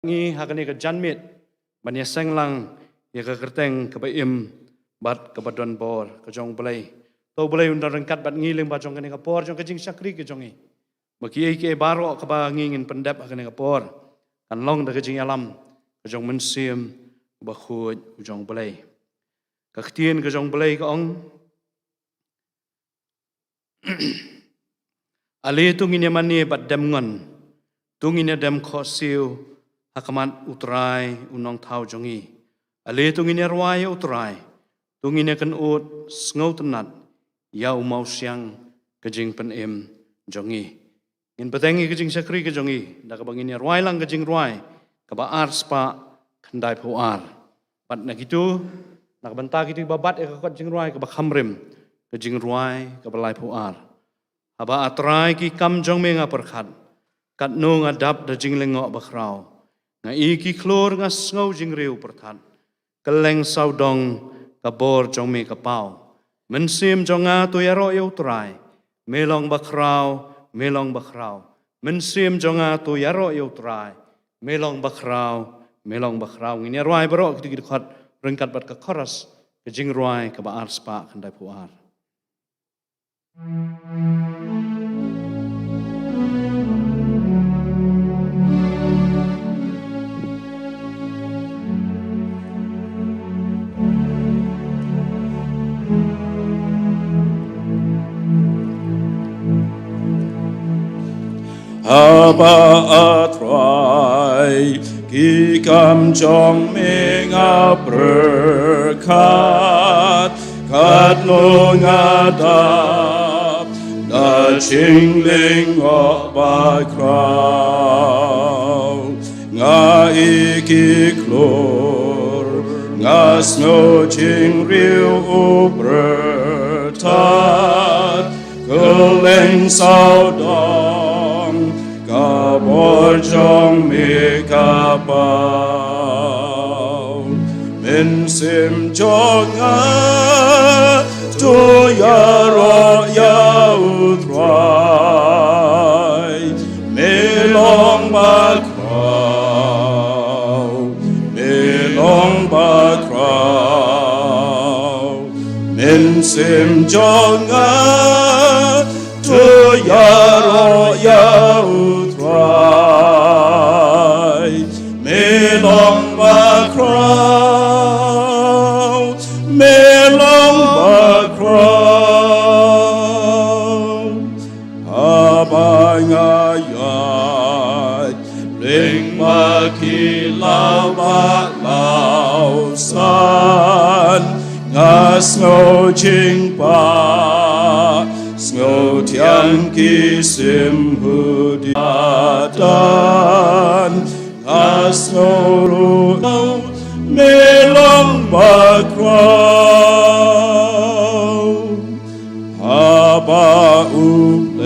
Ngi hakani ka janmit banya senglang ya ka kerteng ka baim bat ka badon bor ka jong belai to belai undar rengkat bat ngiling ba jong kani ka por jong ka jing sakri ka jongi maki ke baro ka ba ngingin pendap hakani ka por kan long da ka jing alam ka jong mensim ba khuj jong belai ka ktien ka jong belai ka ong ali tungin mani bat dem ngon tungin dem kho siu hakamat utrai unong thau jongi ale tungin ruai utrai tungin kan ut ngau tenat yau mau siang kejing pen em jongi in petengi kejing sakri ke jongi da ka bangin ruai lang kejing ruai ka ba ar spa khandai phu ar pat na gitu nak benta gitu babat ka kejing ruai ka ba khamrem kejing ruai ka ba lai phu ar aba atrai ki kam jong menga perkhat kat no ngadap da jing lengok ba khrau nga iki klor nga ngau jing riu perthan keleng saudong kabor jong me kapau mensim jonga tu yaro eu trai melong bakrau mensim jonga tu yaro eu trai melong bakrau ngini ruai baro gitu khat rengkat bat ka koras ke jing ruai ka ba arspa khandai puar Aba atrai ki kam jong menga berkat kat lo ngadap da ching ling o ba krau nga iki klor nga snow ching riu u bertat keleng saudong kabor jong me kapau min sim jonga tu yaro ya utrai melong bakrau min sim jonga tu yaro ya utrai melong bakrau abangayat ling makilaw lausan ngasno jing pa Snow tiang kisim hudiatan Asno ruau melong bakrau Haba uplay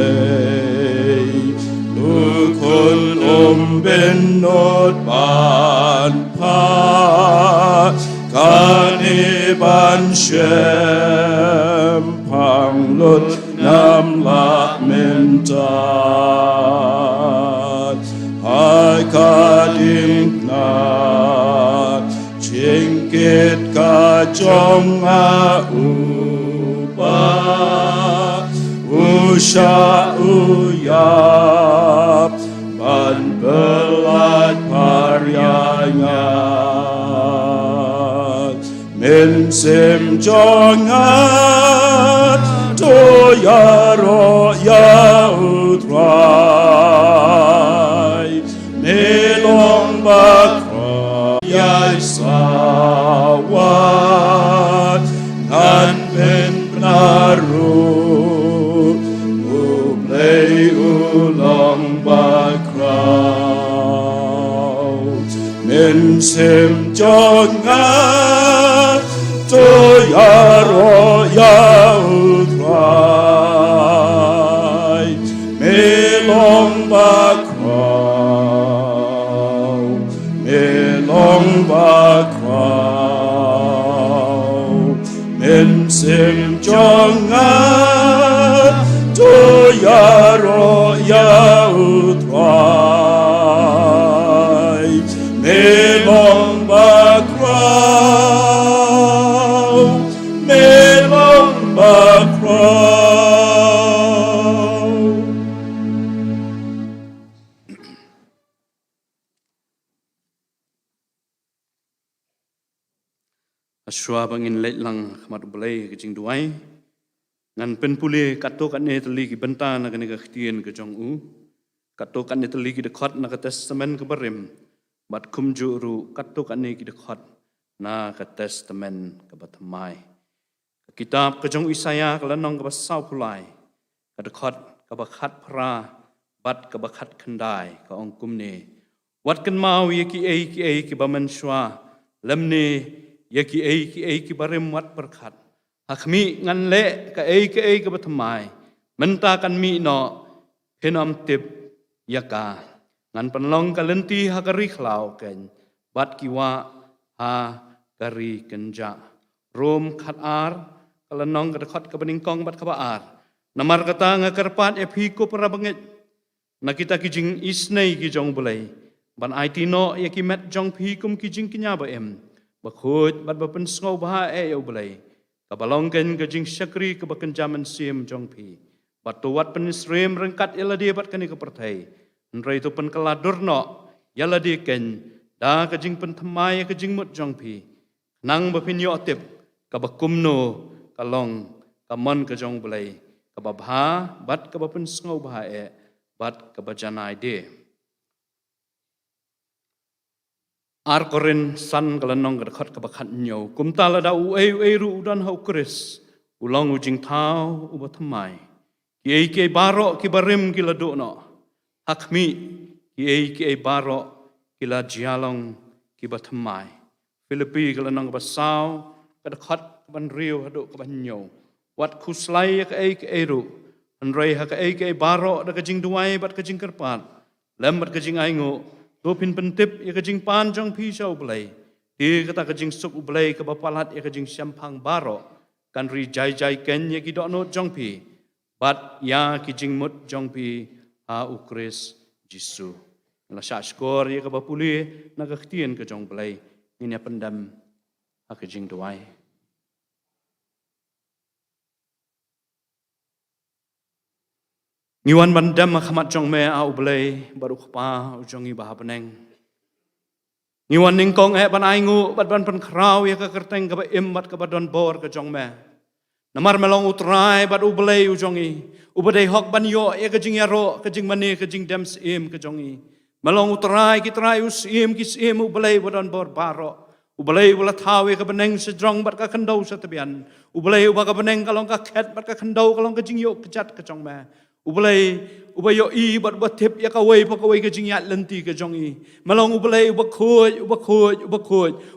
Lukun benot ban pa Kaniban shem panglut nam la mentat hai kadim na cingkit ka jong a upa usha uyap ban belat paryanya min sim jongat to yaro ya utrai melong bakra ya sawat nan ben naru uplay ulong bakra min sim jongat to yaro ya utrai melong bakrau men sim jongat to yaro ya utrai melong bakrau, melong bakrau. Aswa bangin leit lang khmat belai ke jing duai ngan pen pule kato kan ne teli ki benta na kan ka htien ke jong u kato kan ne teli ki de khot na ka testament ke barim bat kum juru kato kan ne ki de khot na ka testament ke batmai kitab ke jong Isaya ka lanong ka basau pulai ka de khot ka ba khat pra bat ka ba khat khandai ka ong kum ne wat kan mau ye ki ki ba man shwa lam ne ki ki barim wat berkat hakmi ngan le ka ke batmai menta kan mi no phenom tip yaka ngan panlong ka lenti hakari khlau ken bat kiwa ha kari kenja rom khat ar kalanong ka khot ka bening kong bat ka ba ar namar kata ngakarpat phi ko para banget nakita ki jing isnei ki jong bulai ban IT no ki met jong phi kum ki jing kinya ba em bakhut bat bapen sngau bah yo belai kabalong ken ke jing syakri ke baken jaman sim jong pi bat tuat pen srem rengkat yala dia bat kani ke perthai nrai tu pen kaladur no yala dia ken da ke jing pen thamai ke jing mut jong pi nang bapin yo tip ka bakum no kalong kamon ke jong belai ka babha bat ka bapen sngau bah bat ka bajanai de ar korin san kalanong ka khot ka bakhat nyo kumta la da u ru dan hau kris ulong ujing thau u bathamai ki ke baro ki barim ki ladu no hakmi ki ke baro ki la jialong ki bathamai Filipi kalanong ka basau ka khot ban riu hadu ka ban nyo wat khuslai ka ru anrai ha ka baro da ka jing duai bat ka jing kerpat lam bat ka jing aingo Topin pentip ya kajing pan jong pisau belai. Di kata kajing suk belai ke bapalat ya kajing syampang baro. Kan ri jai ken ya kidok not jong pi. Bat ya kajing mut jong pi ha ukris Jisu. Nala syak skor ya ke bapuli na kehtien ke jong belai. Ini pendam ha kajing duai. Ngiwan bandam khamat jong me au belai baru khpa jongi bah peneng. Ngiwan ningkong ban aingu bat ban pen krau ya ka kerteng ka im bat ka badon bor ka jong me. Namar melong utrai bat u belai u jongi. U badai hok ban yo ya ka jing yaro ka jing mane ka jing dem sim ka jongi. Melong utrai ki trai u sim ki sim u belai badon bor baro. U belai wala thawe ka beneng sejrong bat ka khandau sa tabian. U belai u ba ka beneng kalong ka khet bat ka khandau kalong ka jing yo kejat ka jong me. Ubalai ubayo i bat tip ya kawai ka jing yat lenti ka jong i malong ubalai ubakhoy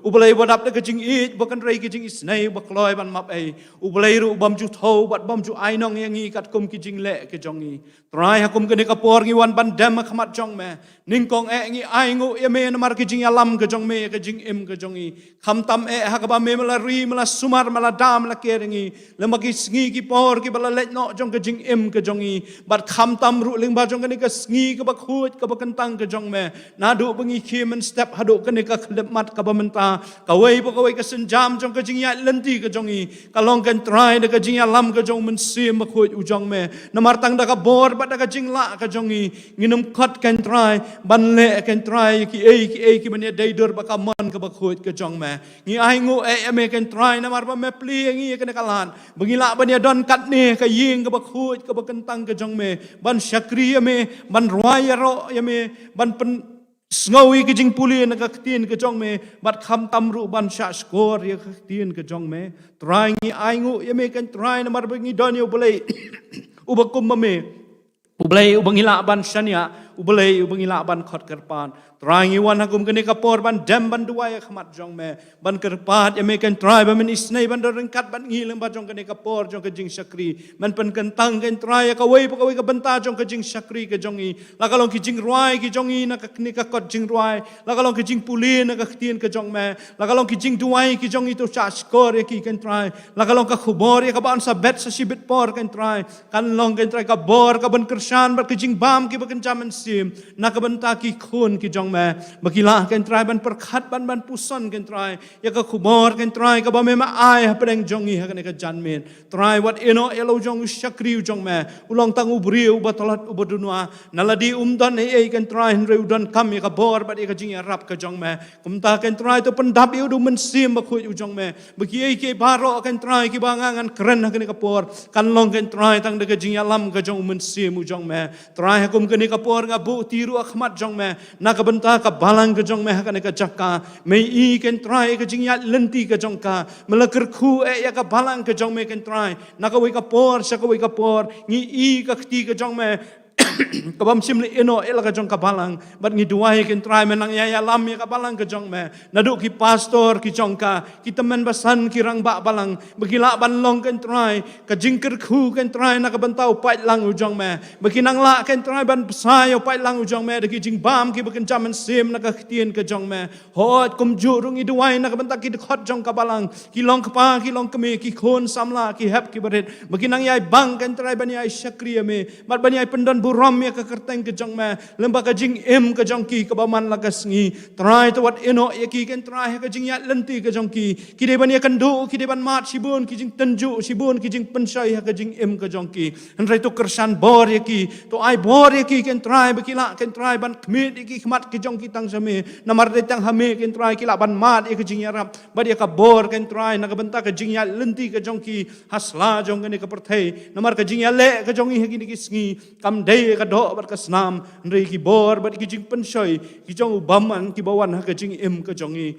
ubalai badap ka jing i bakan rai ka jing isnai bakloi ban map ai ubalai ru bam ju thau bat bam ju ainong yang i kat kum ki jing le ka jong i trai hakum ka ne ka por ngi wan ban dam khamat jong me ningkong ngi aingu ya me namar ka jing alam ka jong me ka jing im ka jong i kham tam ha ka ba me mala ri mala sumar mala dam la keringi lemagi sngi ki por ki bala let no jong ka jing im ka jong i bat kham tam ru ling ba jong ka ni ka sngi ka ba khut ka ba kentang ka jong me na du bengi khimen step hadu ka ni ka khlep mat ka ba menta ka wei ka senjam jong ka jing ya lenti ka jong i ka long kan try da ka jing ya lam ka jong men sim ba khut u jong me na mar tang da ka bor bat da ka jing la ka jong i nginum khat kan try ban le kan try ki ban ya dai dur ba ka man ka ba khut ka jong me ngi ai ngu me kan try na mar ba me pli ngi ka ne ka lan bengi la ban ya don kat ne ka ying ka ba khut ka ba kentang ka jong me ban syakri ya me ban ruai ya ro ya me ban pen snawi ke jing puli na ka tin ke jong me bat kham tam ru ban sha skor ya ka tin ke jong me try ngi ai ngu ya me kan try na mar bengi don yo boleh ubakum me ublay ubangila ban shania ublay ubangila ban khot kerpan trangi wan hakum kene kapor ban dam ban duai khamat jong me ban kerpat ya me kan try ban isnai ban rengkat ban ngileng ban jong kene kapor jong ke jing syakri man pen kentang kan try ka wei ka benta jong ke jing syakri ke jong i la kalong ki jing ruai ki jong i na ka kne ka kot jing ruai la kalong ki jing puli na ka tien ke jong me la kalong ki jing duai ki jong i to cha skor ya ki kan try la kalong ka khubor ya ka ban sa bet sa sibit por kan try kan long kan try ka bor ka ban kershan bat ke jing bam ki ban jaman sim nak benta ki khun ki jong me bakilah kan trai ban perkhat ban pusan kan trai ya ka khumor kan trai ka ba me ma ai ha pedeng jong i ha kan ka janmen trai wat eno elo jong syakri jong me ulang tang ubri ubatalat ubadunwa naladi umdan e kan trai henre udan kam ya ka bor ba ka jing ya rap ka jong me kumta kan trai to pendap yu du men sim ba khu jong me bagi ai ke baro kan trai ki bangangan keren ha kan ka por kan long kan trai tang de ka jing ya lam ka jong men sim jong me trai ha kum kan ka por nga bu tiru akhmat jong me na ka benta ka balang ka jong me ha kan ka jakka me i kan trai ka jing ya lenti ka jong ka melakar khu e ya ka balang ka jong me kan trai na ka wi ka por sa ka wi ka por ngi i ka khti ka jong me kabam simli eno ela ka jong kabalang bat ngi duai ken trai menang ya lam ya kabalang ka jong me naduk ki pastor ki jongka ki teman basan ki rang ba balang begila ban long ken trai ka jingker khu ken trai na ka bantau pai lang u jong me bekinang la ken trai ban sai pai lang u jong me de ki jing bam ki beken jaman sim na ka htien ka jong me hot kum ju rung i duai na ka bantak ki khot jong kabalang ki long kpa ki long keme ki khon samla ki hep ki berit bekinang yai bang ken trai ban yai syakriya me mat ban yai pendon buram ya ka kerteng ke jong me lemba ka jing em ka jong ki ka baman la ka sngi trai to wat eno ya ki ken trai ka jing ya lenti ka jong ki de ban ya kan du ki de ban mat sibun ki jing tenju sibun ki jing pensai ka jing em ka jong ki henrai to kersan bor ya ki to ai bor ya ki ken trai bakila ken trai ban kmit ki khmat ki jong ki tang same namar de tang hame ken trai ki la ban mat ya ka jing ya rap ba ya ka bor ken trai na ka benta ka jing ya lenti ka jong ki hasla jong ka ne ka perthei namar ka jing ya le ka jong i ki ni ki sngi kam dei ka do bat ka snam ndrei ki bor bat ki jing pensoi ki jong ubaman ki bawan ha ka jing em ka jong i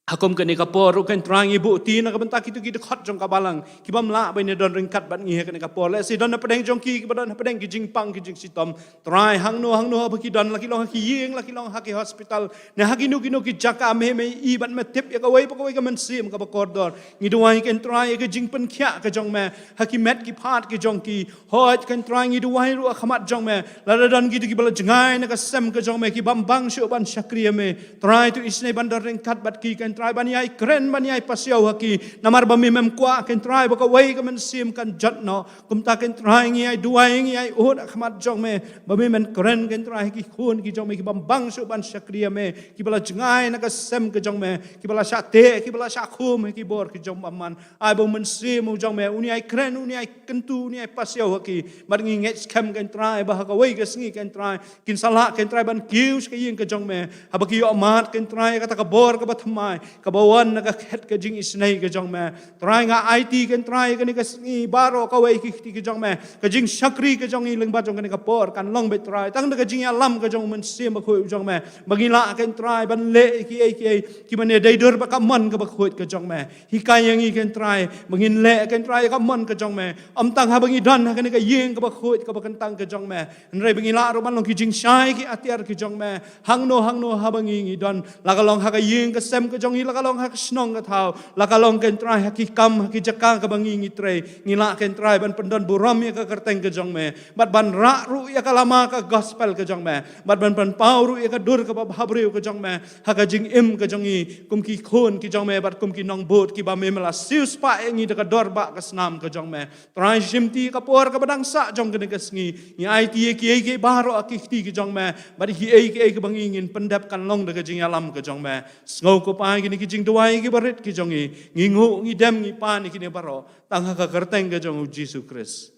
Hakom ke ni kapor uken terang ibu ti na kabentak itu kita khot jong kabalang ki bam la bai ne don ringkat bat ngi ke ni kapor le si don na pedeng jong ki don na pedeng ki jing pang ki jing sitom trai hang no ha ki don la ki long ki yeng la ki long ha ki hospital ne ha ki nu ki jaka me i bat me tip ya ka wai pa ka wai ka men sim ka bakor dor ngi duai ken trai ke jing pen khya ka jong me ha ki met ki phat ki jong ki hot ken trai ngi duai ru khamat jong me la don ki bala jengai na ka sem ka jong me ki bam bang shu ban syakriya me trai tu isne ban don ringkat bat ki ken trai baniai keren baniai pasiau haki namar bami mem kwa ken trai baka wai ka men sim kan jat no kum ta ken trai ngi ai duai ngi ai ut khmat jong me bami men keren ken trai ki khun ki jong me ki bam bang su ban syakriya me ki bala jengai na ka sem ka jong me ki bala sha te ki bala sha khum ki bor ki jong baman ai bo men sim jong me uni ai keren uni ai kentu uni ai pasiau haki mar ngi nget kem ken trai ba ka wai ka sngi ken trai kin sala ken trai ban kius ka yin ka jong me habaki yo mat ken trai ka ta ka bor ka ba thamai ka bawan na ka khet ka jing isnai ka jong me trai nga IT ken trai ka ni ka sngi baro ka wai ki ti ka jong me ka jing syakri ka jong i leng ba jong ka ni ka por kan long be trai tang ka jing ya lam ka jong men sim ba khu jong me bagila ken trai ban le ki man ne dai dur ba ka man ka ba khu ka jong me hi ka yang i ken trai bangin le ken trai ka man ka jong me am tang ha bangi dan ka ni ka yeng ka ba khu ka ba kan tang ka jong me nrai bangila ro man long ki jing shai ki atiar ki jong me hang no ha bangi ngi don la ka long ha ka yeng ka sem ka jong i la ka long ha ka snong ka thau la ka long ken trai ha ki kam ha ki jaka ka bangi ngi tre ngila ken trai ban pendon buram ya ka kerteng ka jong me bat ban ra ru ya ka lama ka gospel ka jong me bat ban pau ru ya ka dur ka ba habreu ka jong me ha ka jing im ka jong i kum ki khon ki jong me bat kum ki nong bot ki ba me mela sius pa ngi de ka dor ba ka snam ka jong me trai simti ka por ka badang sa jong ka ni ka sngi ni ai ti ki baro ki ti ki jong me bat hi ki bangi ngin pendap kan long de ka jing alam ka jong me ngau ko pa ki ni ki jing duai ki barit ki jong i ngingu ngi dem ngi pa ni ki ne baro tang ha ka kerteng ka jong Jesus Christ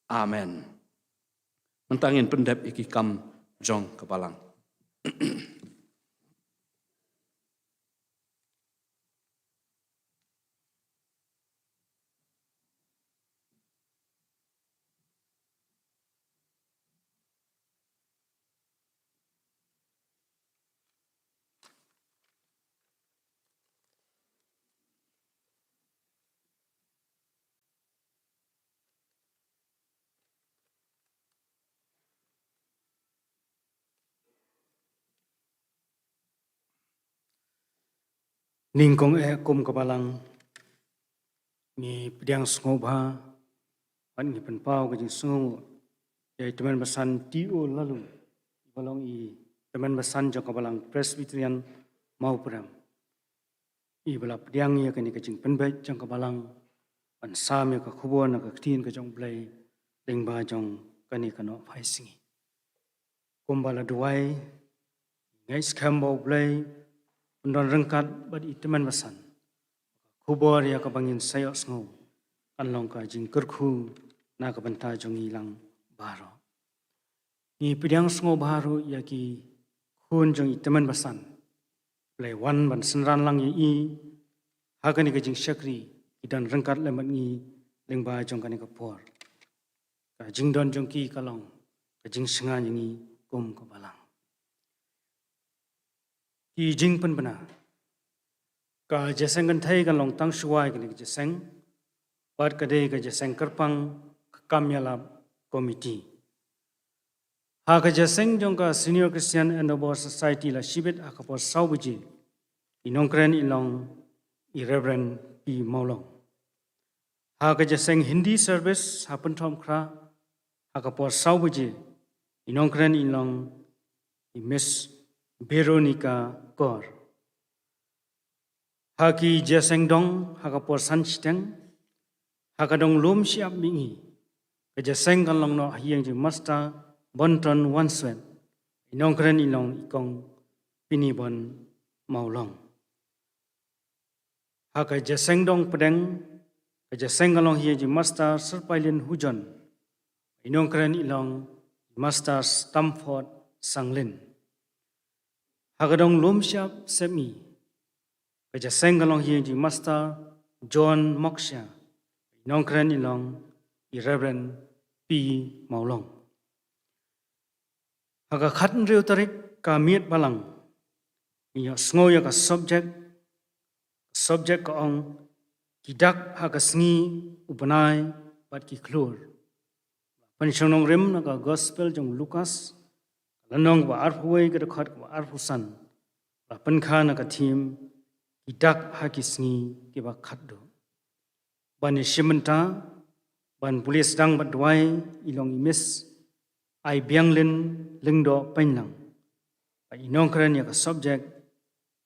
amen mentangin pendap iki kam jong kepalang Ningkong kum kabalang ni pediang sngobha an ni penpau ke jing sungu ya teman basan tiu lalu balong i teman basan jong kabalang Presbyterian mau peram i bala pediang ya ke ni ke jing penbai jong kabalang an sam ya ka khubon ka ktin ka jong blai leng ba jong ka ni ka no phai singi kumbala duai ngai skembo blai undon rengkat bad iteman basan kubor ya kabangin sayo sngo anlong ka jing kerku na ka banta jong ilang baro ni pidyang sngo baro ya ki khun jong iteman basan blai wan ban senran lang i hagani ka jing syakri idan rengkat lemat ngi lengba jong kani ka por ka jing don jong ki kalong ka jing senga ngi kum ka balang ki jing pen bana ka jeseng kan thai kan long tang shuai kan ke jeseng pat ka de ka jeseng karpang kamyala committee ha ka jeseng jong ka senior Christian Endeavor Society la shibet ha ka por saubuji inongkren ilong i Reverend P Maulong ha ka jeseng Hindi service happen thom kra ha ka por saubuji inongkren ilong i Miss Veronica Kor haki jeseng dong haka por san chiteng haka dong lum siap mingi ke jeseng kan long no hiang ji master bonton wanswen inong kren ilong ikong pini bon maulong haka jeseng dong pedeng ke jeseng kan long hiang ji master serpailin hujon inong kren ilong master Stamford Sanglin haka dong lum siap semi Kaja sengalong hiang ji master John Moksha nongkren ilong i Reverend P Maulong aga khatn reu tarik ka miet balang iyo sngoya ka subject ka ong kidak haga sngi upanai pat ki klur panshonong rem na ka gospel jong Lucas lanong ba arhuai ka khat ba arhusan ba pankha na ka thim idak hakisngi kiba khaddo ban shimenta ban pulis dang badwai ilong imis ai bianglin lingdo painlang pa inong kran ya ka subject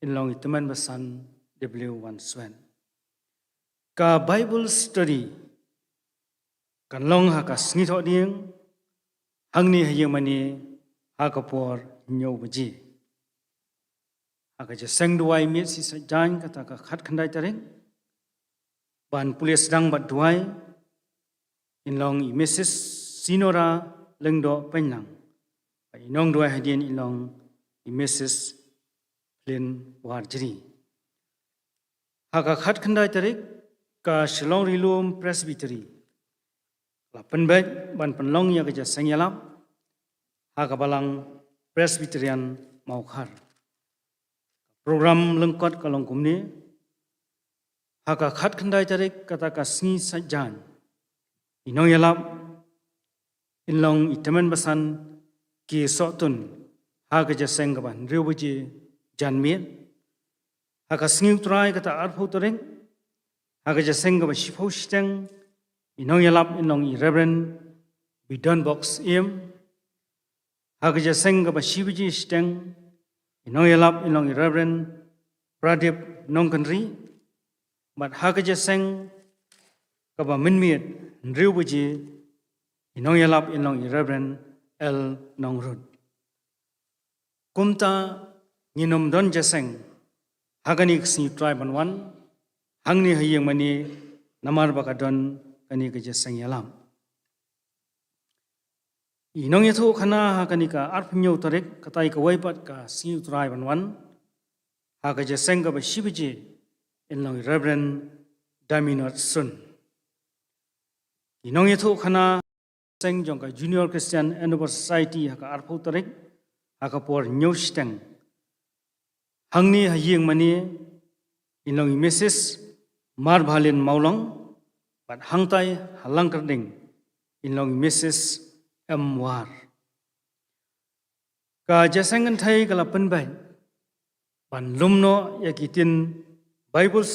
ilong iteman basan W1 Swen ka Bible study kan long ha ka sngi tho ding hangni hayemani ha ka por nyo baji aga jeseng duai miet si sajan kata ka khat khandai taring ban pulis dang bat duai inlong i Mrs. Sinora lengdo penlang inong duai hadien ilong i Mrs. Lin Warjri aga khat khandai tarik ka Shillong Rilum Presbytery la penbet ban penlong ya ka jeseng yalap aga balang Presbyterian Maukhar program lengkot kalong kumni haka khat khandai tarik kata ka sngi sajan inong yalap inlong itemen basan ki sotun haka jeseng ka ban reubuji janmiet haka sngi utrai kata arpho taring haka jeseng ka ba shipho shiteng inong yalap inlong i Reverend Bidon Box im haka jeseng ka ba shibiji shiteng inong yalap inong i Reverend Pradip Nongkanri mat haka jeseng kaba minmiet nriubuji inong yalap inong i Reverend L Nongrud kumta nginom don jeseng hagani ksi triban wan hangni hayeng mani namar bakadon kani ke jeseng yalam inong yathu khana hakani ka arpnyo tarik katai ka waipat ka siu trai banwan haka jeseng ka bashibiji inong Reverend Daminot Sun inong yathu khana seng jong ka Junior Christian Endeavor Society haka arpho tarik haka por nyosteng hangni hayeng mani inong Mrs. Marbalin Maulong pat hangtai halang kerding inong Mrs. War ka jasangan thai kala penbai pan lumno yakitin Bible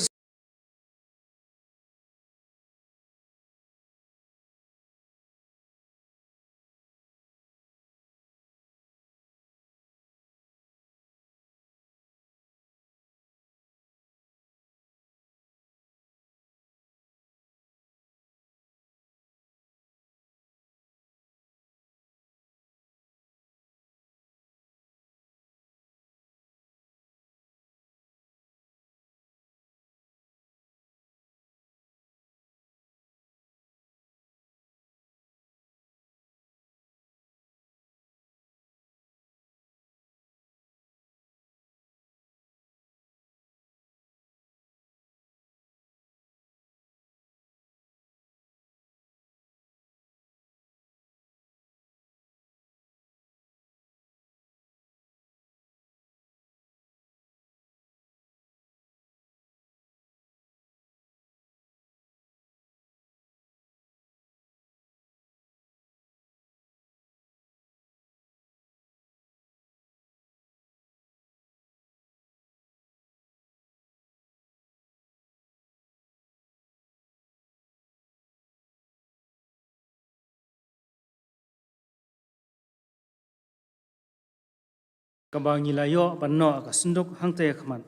Kabang ilayo banno ka senduk hangte khmat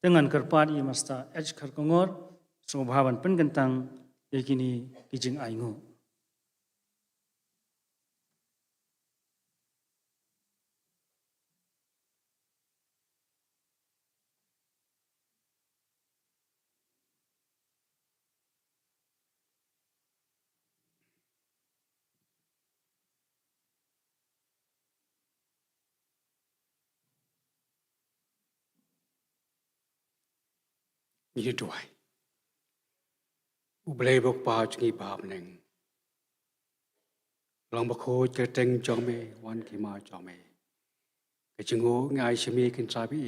dengan kerpat i masta h kharkongor sobhaban penkentang yakini kijing aingo. Như đuổi ublei bok pa chingi ba neng long bak ho ke teng chong me wan ki ma chong me ke chingo ngai shimi kin sa bi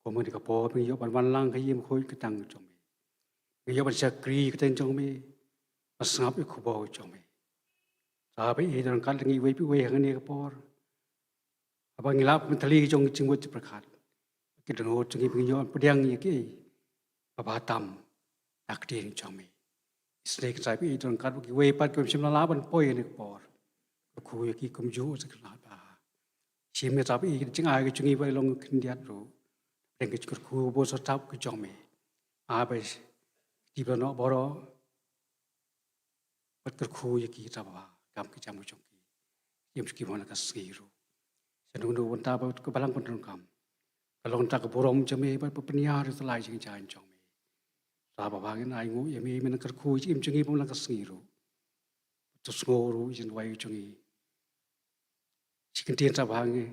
ko mo ka po mi yo ban lang ka yim khoi ka tang chong me yo ban sa kri ka teng chong me asap i khubo chong me sa bi dan kan ngi we pi we hang ne ka por abang ngilap mentali chong chingwo ti prakhat ki dan ho chingi bi yo pediang ye ki Babatam nak din chami. Isnek sai pi don kat ki we pat kum simla laban poi ne por. Ku ye ki kum ju sa kla ba. Sim ne tapi ki ching ai ki chungi bai long kin diat ro. Den ki chkur ku bo so tap ki chami. A bai ti ba no boro. Pat kur ku ye ki ta ba kam ki cham chong ki. Yem ki mon ka sgi ro. Sa nu nu ta ba ko balang pon kam. Kalong ta ka borom chami ba penia ri sa lai jing chan chong. Raba bagin ai ngu yemi men kar khu im chungi pom lang ka singiru to sngoru jin wai chungi chikin tien sa bangi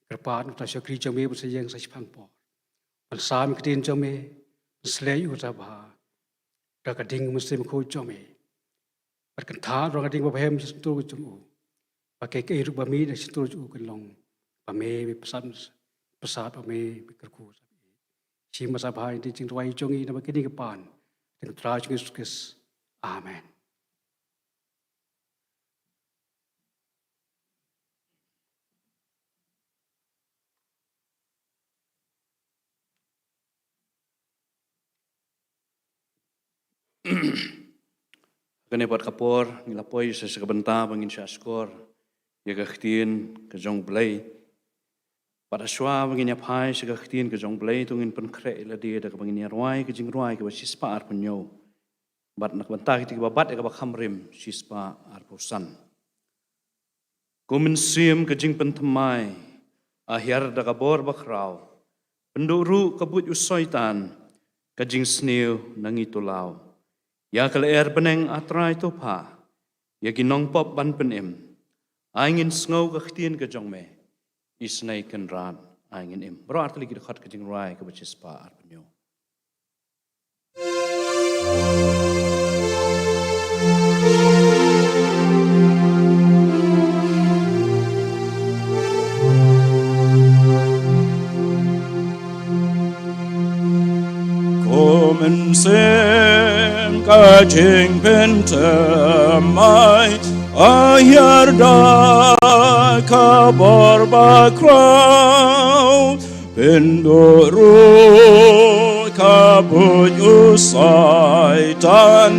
kar pa nu ta shakri chami bu se yeng sa chpang po an sam kitin chami slei u ta ba ta ka ding muslim khu chami par kan tha ro ka ding ba hem tu chu ba ke ke ru ba mi de tu chu kan long ba me bi pasat ba me bi kar khu si masa bahai di jing tuai jongi nama kini kepan dengan teraj Yesus. Amen. Kene buat kapor ngilapoi sesebentar bangin syskor ya kehtin ke jong blai pada shwa bangin yapai segaktin ke jong blai tungin pen kre la dia da bangin yarwai ke jing ruai ke sispa ar punyo bat nak bantah ki babat ya ka khamrim sispa ar pusan kumin sim ke jing pen thamai ahyar da ka bor bakrau penduru kabut usoitan ke jing sneu nangi tulau ya kal er beneng atrai topa ya ginong pop ban penem angin sngo gaktin ke jong me isnai kan ran angin im bro artli ki khat ke jing rai ke bachis pa arpunyo Komen sem ka jing pentamai ahyar da kabar bakrau pendoro kabut usaitan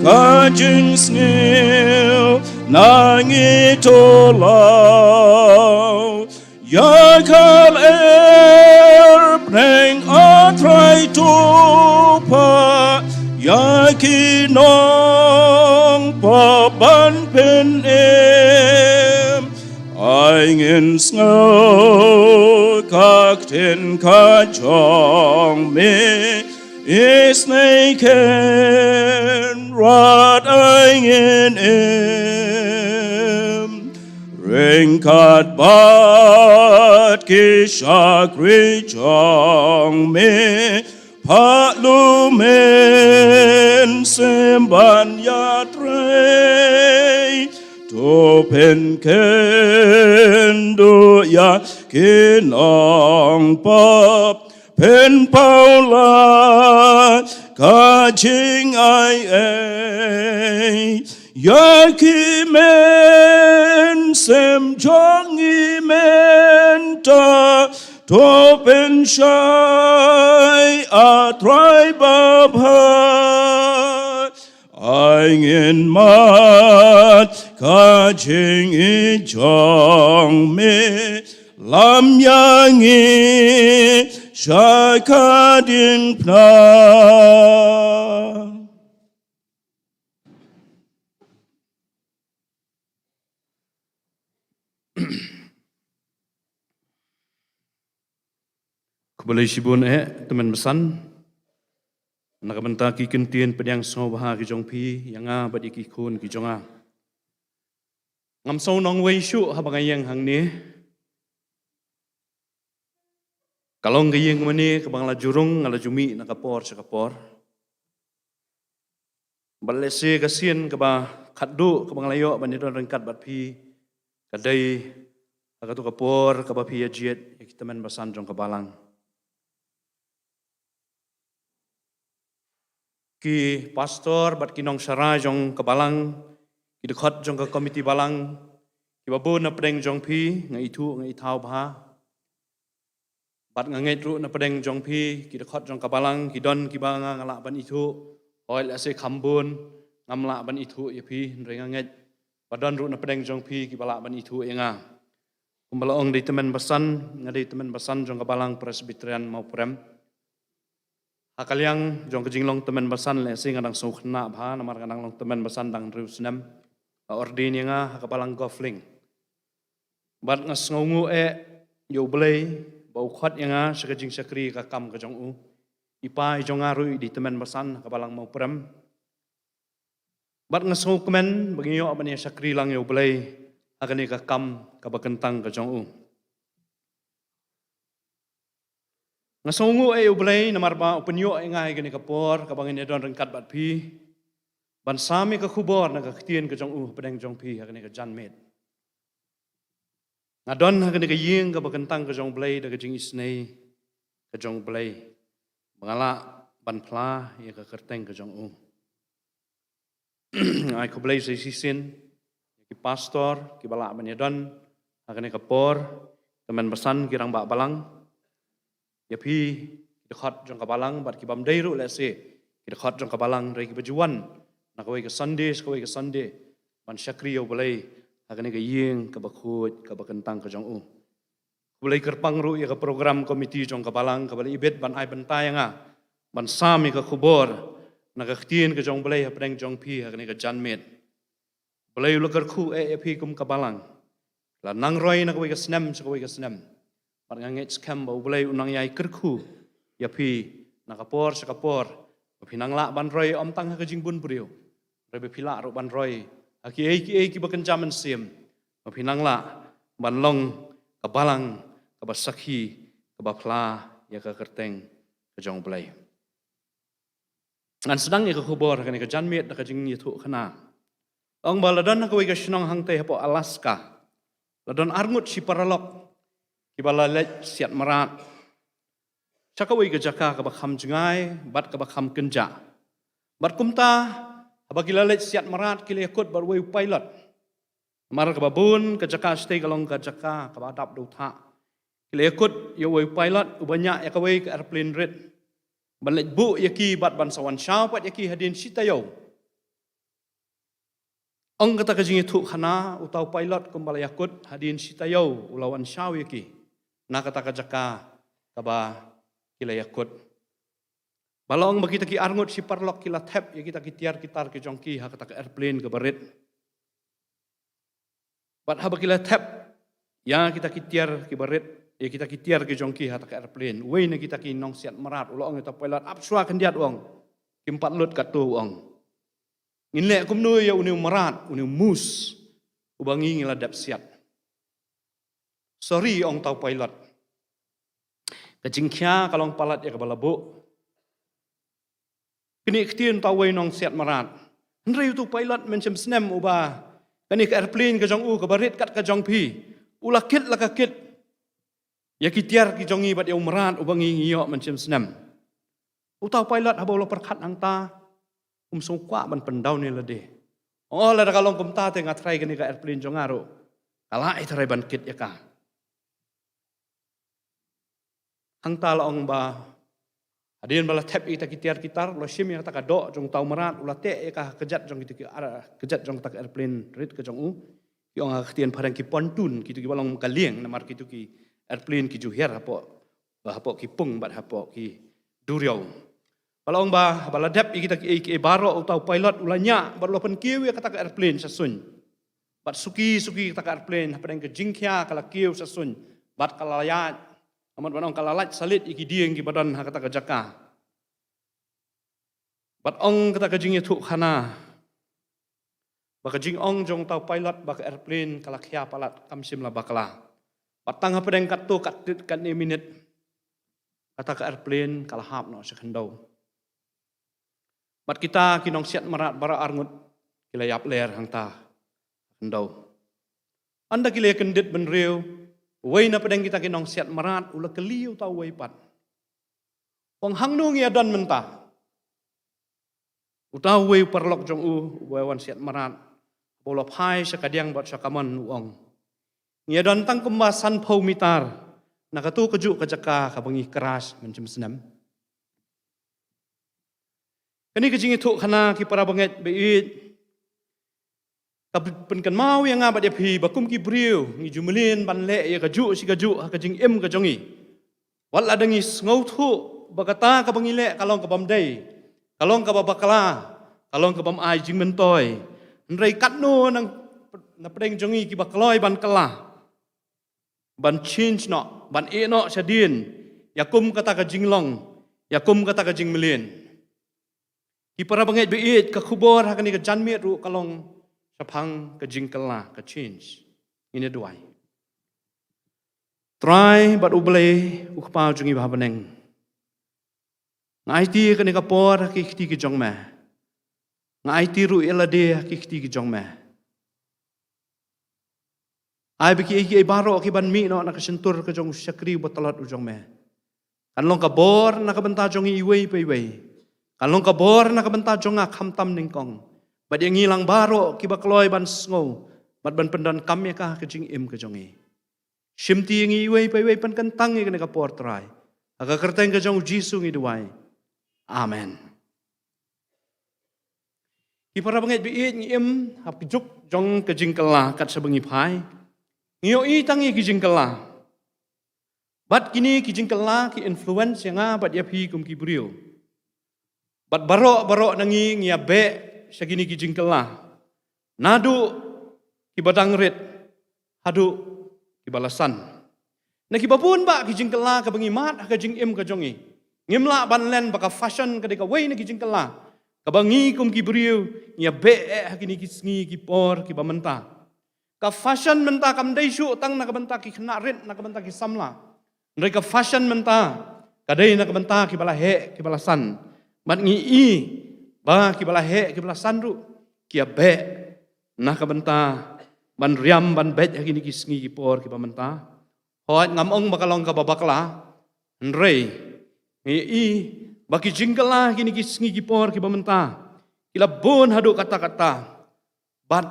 kajing snil nangi tolau yakal neng atrai tupa yakinong paban penem aingin snow kakten kajong me is naked rod aingin ringkat bat kisah krijong me Paklumen semban yatrei Topen kendo ya kinong pop Pen paula kajing ai Yakimen sem jongi menta Topen shai atrai babha Aingin mat kajing ijong me lam yangi syakadin pna. Kebalai sibun teman besan. Nak benta ki kentien pediang so baha ki jong pi yang badi ki kun ki jonga. Ngam so nong wei shu habangayang hang ni. Kalong gayeng mani ke bangla jurung ngala jumi nakapor sakapor. Balese kasien ke ba khaddu ke bangla yo bani don rengkat bat pi kadai agatu kapor ke ba pi ajiet kita men basan jong kebalang. Ki pastor bat kinong syara jong kebalang ki dekhot jong ke komiti balang ki babu na pedeng jong pi ngai itu ngai thau bha bat ngai ru na pedeng jong pi ki dekhot jong kebalang ki don ki ba ngala ban itu oil ase khambun ngamla ban itu ya pi renga ngai badon ru na pedeng jong pi ki bala ban itu enga kumbala ong di teman basan ngadai teman basan jong kebalang presbyterian mau prem Akaliang jong kejing long teman basan le sing adang sukhna bha namar kadang long teman basan dang Jerusalem ordin yang kapalang gofling bat ngas ngongu yo blei bau khat yang sekejing sakri ka kam ka jong u ipa jong aru di teman basan kapalang mau prem bat ngas ngongu kemen bagi yo abani sakri lang yo blei agani ka kam ka bakentang ka jong u Ngasongu yo blei namar ba penyo ngai gani kapor kabangin don rengkat bat pi ban sami ka khubor na ka ktien ka jong pedeng jong pi agani ka janmet ngadon agani ka ying ka bakentang ka jong blei da ka jing isnei ka jong blei mangala ban pla ya ka kerteng ka jong ai ko blei sei sisin ki pastor ki bala ban don agani kapor teman besan kirang ba balang ya pi dekhot jong kabalang bat ki bam deiru le se ki dekhot jong kabalang rei ki bajuan na kawai ke Sunday ban syakri yo boleh agane ke yeng ke bakhut ke bakentang ke jong boleh kerpang ru ya ke program komiti jong kabalang ke boleh ibet ban ai bentai nga ban sami ke khubor na ke ktien ke jong boleh pedeng jong pi agane ke janmet boleh lu kerku pi kum kabalang la nang roi na kawai ke senam Pat nganget skam bau boleh unang yai kerku ya pi nakapor sakapor pinang la ban roy om tang ha kajing bun puriu rebe pila ro ban roy aki ki bakenjaman sim pinang la ban long kabalang kabasakhi kabapla ya ka kerteng kajong boleh ngan sedang ya ka khubor kan ka janmet ka jing yitu khana ong baladon ka wi ka shnong hang te hapo Alaska ladon arngut si paralok Kibala let siat marat. Cakawai ke jaka ke bakham jengai, bat ke bakham kenja. Bat kumta, abagila let siat marat kile ikut barwai pilot. Mar ke babun ke jaka stay kalong ke jaka ke badap do tha. Kile ikut yo wai pilot ubanya ya kawai ke airplane red. Balet bu yaki bat ban sawan syau pat yaki hadin sitayo. Ong kata ke jingi tu khana utau pilot kumbala yakut hadin sitayo ulawan syau yaki. Na kata kajaka kaba kila yakut balong bagi taki arngut si parlok kila tap ya kita kitiar kitar ke jongki ha kata ke airplane ke barit bat ha kila tap ya kita kitiar ke barit ya kita kitiar ke jongki ha ke airplane we ne kita ki nong siat marat ulong eta pilot apswa kendiat wong kimpat lut kat tu wong nginle kumnu ya uni marat uni mus ubangi ngiladap siat sorry ong tau pilot. Kejingkia kalong palat ya kepala bu. Kini ktien tau wai nong siat marat. Henry tu pilot mencem senem ubah. Kini ke airplane ke jong ke barit kat ke jong pi. Ula kit lah kit. Ya kitiar ke jongi bat ya marat ubangi ngiyok mencem senem. Utau pilot haba ulah perkat nang ta. Sungkwa ban pendau ni lede. Oh lah kalong kumta te ngatrai kini ke airplane jong aru. Kalai tarai ban kit ya ka. Hang tala ong ba adin bala tap ita kitiar kitar lo sim yang tak do jong tau marat ulah te ka kejat jong kitu kejat jong tak airplane rit ke jong ki ong aktian parang ki pontun kitu ki balong kalieng namar kitu ki airplane ki juher hapo ki pung bat hapo ki duriau. Balong ba baladap kita ki baro utau pilot ulanya bat lopen kiu kata ka airplane sasun. Bat suki kata ka airplane padang ke jingkia kala kiu sasun. Bat kalayat amat banong kalalat salit iki dieng ki badan kata ka jaka. Bat ong kata ka jing itu khana. Baka jing ong jong tau pilot baka airplane kala khia palat kamsim la bakala. Batang padang kat tu kat ni minit. Kata ka airplane kala hap no sekendau. Bat kita kinong siat marat bara arngut kilayap ler hang ta kendau. Anda kilay kendit benriu, way na padang kita kinong siat marat ula keliu tau way pat. Wang hang nu ngiadan mentah. Utau way perlok jong wawan siat marat. Bola pai sakadiang bat sakaman uong. Ngiadan tang kembasan pau mitar. Nakatu kejuk kejaka kabangi keras mencem senam. Kini kejing itu khana ki para banget beit kapen mau yang ngabat ya pi bakum ki briu ngi jumelin ban le ya kaju si kaju ha kejing ka jongi wal adangi ngau thu bagata ka bangile kalong ka bamdai kalong ka babakala kalong ka bam ai jing mentoy nrei katno nang na pedeng jongi ki bakloi ban kala ban change no ban e no sadin yakum kata ka jinglong yakum kata ka jing melin. Ki para banget beit ka khubor hakani ka janmet ru kalong sapang ka jingkala ka change. Ini duai. Try bat uble ukpau jungi babaneng. Ngai ti kani ka por ki khti ki jong ma. Ngai ti ru elade ki khti ki jong ma. Ai biki ki baro ki ban mi no na ka sentur ka jong sakri botalat u jong ma. Kanlong ka bor na ka benta jongi iwei pe iwei. Kalong kabor na kabenta jonga khamtam ningkong. Bad yang ngilang baro kiba kloy ban sngo. Bad ban pendan kamya ka kejing im kejongi. Shimti yang iwei pa iwei pan kentang yang ka portray. Aga kerteng kejong Jisu ngi duwai. Amen. Kipara banget biit ngi im hap kejuk jong kejing kelah kat sabengi pai. Ngio i tangi kejing kelah. Bad kini kejing kelah ki influence yang bad ya pi kum ki brio. Bat barok nangi ngia be sagini ki jingkelah. Nadu ki badang rit. Hadu ki balasan. Na ki babun ba ki jingkelah ka bengi mat ka jing im ka jongi. Ngimla ban len baka fashion ka deka way na ki jingkelah. Ka bangi kum ki briu ngia be hakini ki sngi ki por ki bamenta. Ka fashion menta kam dai su tang na ka benta ki khna rit na ka benta ki samla. Ndai ka fashion menta ka dai na ka benta ki balahe ki balasan. Mat ngi i ba ki balahe ki balasan ru ki be na ka benta ban riam ban bet hakini ki sngi ki por ki bamenta. Hoat ngamong bakalong ka babakla nrei ngi i baki jingkala kini ki sngi ki por ki bamenta. Kila bon hadu kata-kata bat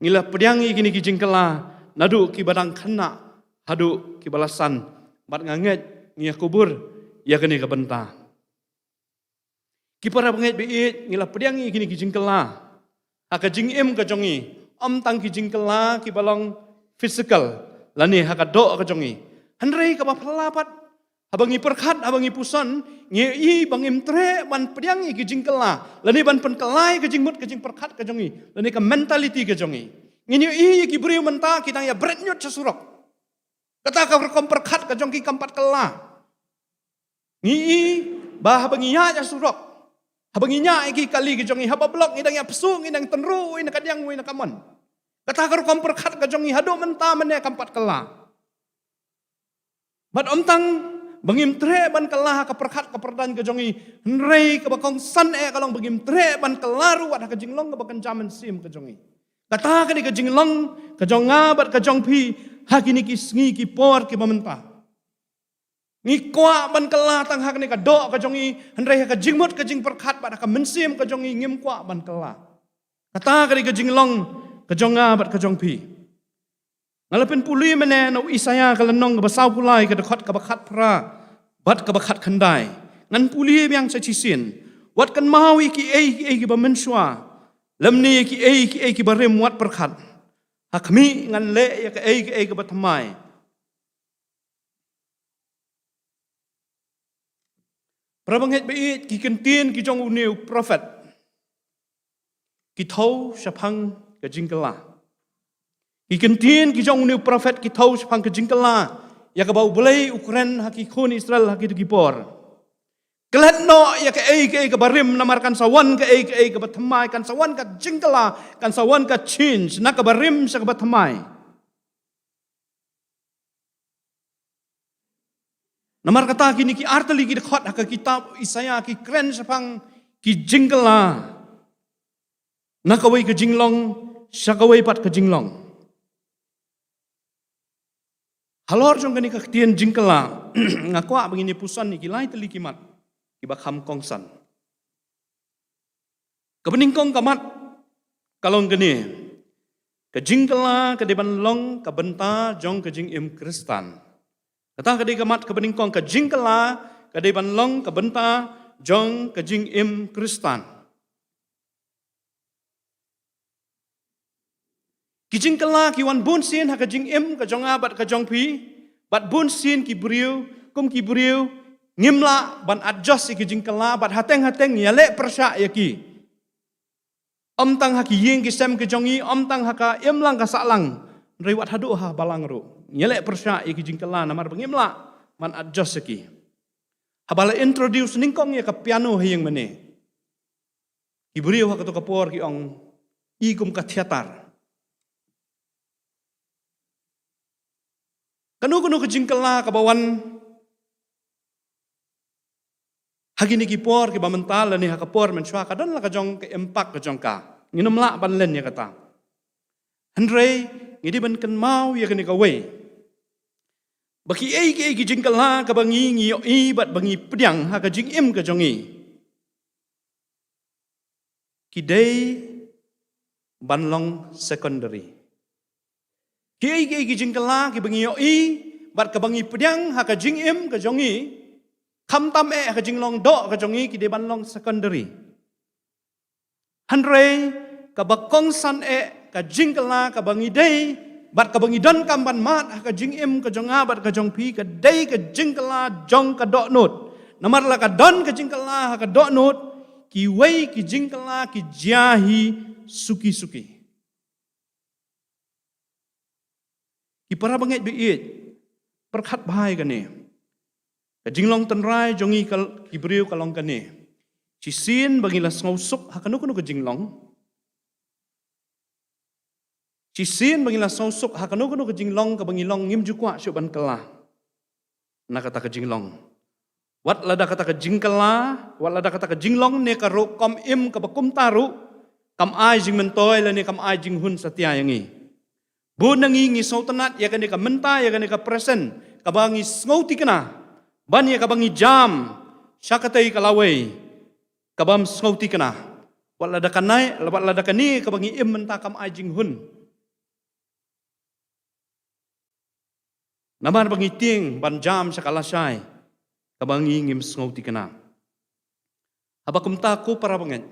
ngila pediangi kini ki jingkala nadu ki badang khana hadu ki balasan bat nganget ngia kubur ya kini ka benta. Ki para banget beit ngila pediangi kini ki jingkala haka jing im ka jongi om tang ki jingkala ki balong physical lani haka do ka jongi hanrei ka bapalapat habangi perkhat habangi pusan ngi i bangim tre ban pediangi ki jingkala lani ban penkelai ka jingmut ka jing perkhat ka jongi lani ka mentality ka jongi ngini i ki beriu menta kita ya bret nyut sasurok kata ka kom perkhat ka jongi kampat kala ngi i bah habangi ya surok habanginya iki kali ki jongi haba blok ngidang ya pesu ngidang tenru ina kadyang ina kamon. Kata karo kom perkhat ka jongi hado menta mene kampat kala. Bat omtang bangim tre ban kala ka perkhat ka perdan ka jongi nrei ka bakong san kalong bangim tre ban kalaru wat ka jinglong ka bakan jaman sim ka jongi. Kata ka ni ka jinglong ka jonga bat ka jongpi hakini ki sngi ki por ki bamenta. Ngi kwa ban kala tang hak ni ka do ka jongi hendrai ka jingmut ka jing perkhat ba ka mensim ka jongi ngim kwa ban kala kata ka jinglong ka jonga bat ka jongpi ngalapen puli mene no Isaya ka lanong ka basau pulai ka dekhat ka bakhat pra bat ka bakhat khandai ngan puli yang sa chisin wat kan mawi ki ei ki ba menswa lamni ki ei ki ba rem wat perkhat hakmi ngan le ya ka ei ka ba thamai Prabanget bait ki kentien ki jong uniu prophet. Ki thau sapang ka jingkala. Ki kentien ki jong uniu prophet ki thau sapang ka jingkala. Ya ka bau belai Ukraine haki khun Israel haki tu kipor. Kelat no ya ka ka barim namarkan sawan ka bathamai kan sawan ka jingkala kan sawan ka change na ka barim sa ka bathamai. Namar kata kini ki artali ki dekhot haka kitab Isaya ki kren sapang ki jingkala. Nakawai ke jinglong, syakawai pat ke jinglong. Halor jong kani kaktian jingkala. Ngakwa begini pusan ni kilai teli kimat. Kibakam kongsan. Kebeningkong kamat kalong kani. Ke jingkala ke deban long ke benta jong ke jing im Kristan. Kata kadai kamat ke beningkong ke jingkala, kadai banlong ke benta, jong ke jing im Kristan. Ki jingkala ki wan bun sin ha ke jing im ke jong abat ke jong pi, bat bun sin ki beriu, kum ki beriu, ngimla ban adjust ki jingkala, bat hateng yale persya ya ki. Om tang ha ki ying ki sem ke jongi, om tang ha ka imlang ka salang, rewat hadu ha balang ru. Nyelek persya iki jingkala namar bengimla man adjust iki. Habala introduce ningkong ya ka piano hiyang mene. Iburiu ha kato kapor ki ong ikum ka teater. Kanu ke jingkala kabawan hagini ki por ki bamental ni ha kapor men sywa kadon la ka jong ke empak ka jong ka. Nginumla ban len ya kata. Henry ngidi ban ken mau ya kani ka we. Baki ki jingkala ka bangi ngi bat bangi pediang ha ka jing im ka jongi. Kidai banlong secondary. Ki jingkala ki bangi bat ka bangi pediang ha ka jing im ka jongi. Kam tam ka jinglong do ka jongi kidai banlong secondary. Hanrei ka bakong san ka jingkala ka bangi dai bat ka bangi don kamban mat ka jing im ka jonga bat ka jong pi ka dei ka jingkala jong ka dok nut namar la ka don ka jingkala ka dok nut ki wei ki jingkala ki jahi suki ki para banget biit perkhat bahai ka ni ka jinglong tenrai jongi ki beriu kalong ka ni ci sin bangila ngausuk ha kanu ka jinglong Cisin bangila sausuk ha kanu ke jinglong ke bangilong ngim jukwa syuban kala. Na kata ke jinglong. Wat lada kata ke jingkala, wat lada kata ke jinglong ne ka ro kom im ke bakum taru, kam ai jing mentoy la ne kam ai jing hun satia yangi. Bu nangi ngi sautanat ya kani ka menta ya kani ka present, ka bangi ngauti kana. Ban ya ka bangi jam, syakatai kalawai. Ka bam ngauti kana. Wat lada kanai, wat lada kani ka bangi im menta kam ai jing hun. Namar bangiting ban jam sa kalasay kabangi ngim ngauti kana. Haba kumta ko para banget.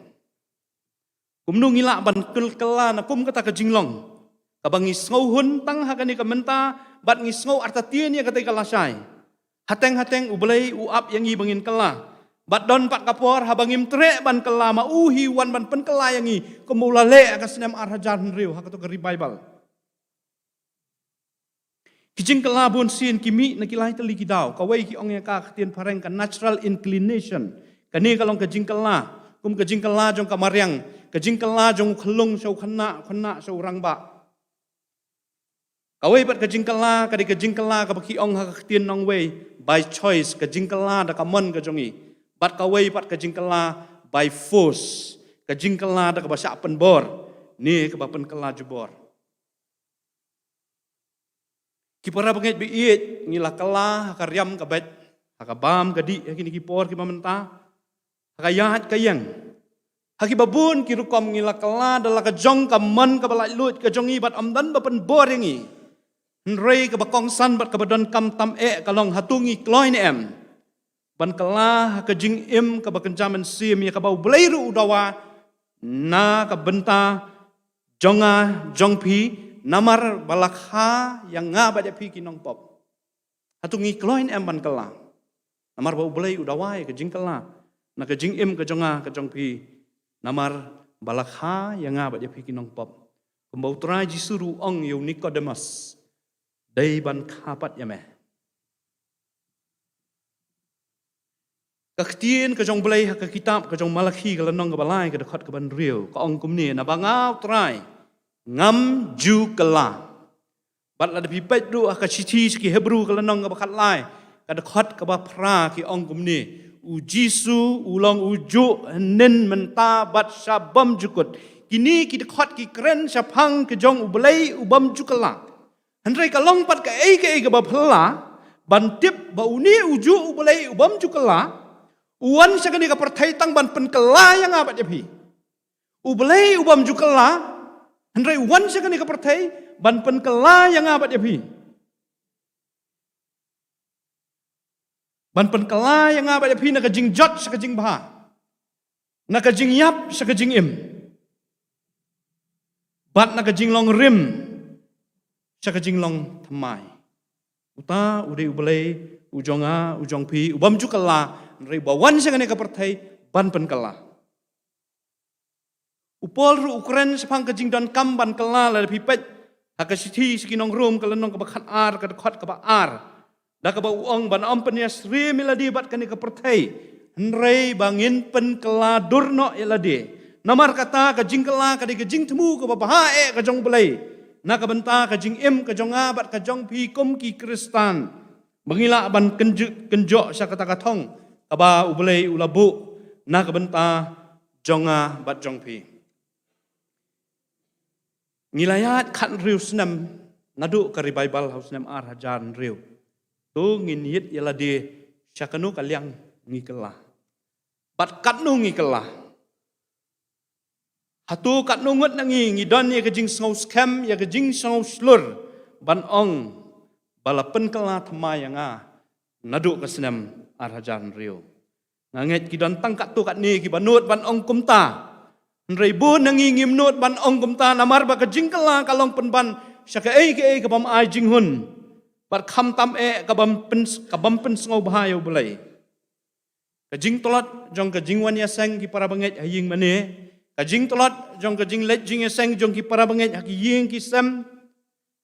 Kumnung ila ban kelkela na kum kata ka jinglong. Kabangi ngauhun tang hakani ka menta bat ngis ngau artatien ya kata kalasay. Hateng ubelai uap yang i bangin kela. Bat don pat kapor habangim tre ban kela mauhi wan ban pen kela yang i kumulale akasnem arhajan riu hakato ka Bible. Kijing kelabun sin kimi na kilai teli kidaw kawai ki ong ka khtien pareng ka natural inclination kani kalong kajing kala kum kajing kala jong kamaryang kajing kala jong khlung sau khana sau rangba kawai pat kajing kala kadi kajing kala ka baki ong ha khtien nong wei by choice kajing kala da kamon ka jongi bat kawai pat kajing kala by force kajing kala da ka basa penbor ni ka bapen kala jubor. Kipara banget biit ngila kala hakaryam kabet hakabam kadi hakini kipor ki mamenta hakayat kayang hakibabun kirukom ngila kala dala ka jong ka man ka balai lut ka jongi bat amdan bapen boringi nrei ka bakong san bat ka badon kam tam kalong hatungi kloin em ban kala ka jing im ka bakenjaman sim ya ka bau belairu udawa na ka benta jonga jongpi namar balakha yang nga ba de pi kinong pop hatungi kloin em ban kala Namar bau belai udawai ke jing kala. Na ke jing im ke jonga ke jong pi. Namar balakha yang ngabat ya pi kinong pop. Kembau trai jisuru ong yu Nikodemus. Dai ban kapat ya meh. Kaktiin ke jong belai ke kitab ke jong Malakhi ke lenong ke balai ke dekat ke ban riu. Ke ong kumni na bangau trai. Ngam ju kala. Bat la de pi pet du ka chithi ki Hebrew ke lenong ke bakat lai. Ke dekat ke ba pra ki ong kumni. U Jisu ulang ujuk nen menta bat syabam jukut. Kini ki dekat ki keren syapang ke jong ubelai ubam jukala. Hendrai kalong pat ke ba phela ban tip ba uni ujuk ubelai ubam jukala. Uwan sakani ka perthai tang ban pen kala yang abat japi. Ubelai ubam jukala. Hendrai uwan sakani ka perthai ban pen kala yang abat japi. Ban pen kala yang abat japi na kajing jot sa kajing bah. Na kajing yap sa kajing im. Bat na kajing long rim sa kajing long thamai. Uta udai ubelai ujonga ujong pi ubam jukala nrei bawan sa kani ka perthai ban pen kala. Upol ru ukren sapang kajing dan kam ban kala la pi pet hakasithi sikinong rum kalenong ka bakhat ar ka dekat ka ba ar. Da ka ba uang ban ampenya sri miladi bat kani ka perthai nrei bangin pen kala durno iladi. Namar kata kajing kala ka di kajing temu ka bahae ka jong belai. Na ka benta kajing im ka jong abat ka jong pi kum ki Kristan. Bangila ban kenjok sa kata katong ka ba ubelai ulabu na ka benta jonga bat jong pi. Ngilayat khat riu senam nadu ka Bible haus nem ar hajan riu. Tu ngin yit yala di syakanu kalyang ngikela. Bat katnu ngikela. Hatu katnu ngut nangi ngidon ya kajing sngau scam ya kajing sngau slur ban ong balapen kela thama yang nadu ka senam ar hajan riu. Nganget kidon tangkat tu kat ni ki banut ban ong kumta. Nrei bu nangi ngimnut ban ong kumta namar ba kajing kela kalong penban syaka ke bam ai jing hun. Bat kham tam kabam pen sngau bahayo belai. Kajing tolat jong kajing wan ya seng ki para banget haying mane. Kajing tolat jong kajing let jing ya seng jong ki para banget haki ying ki sem.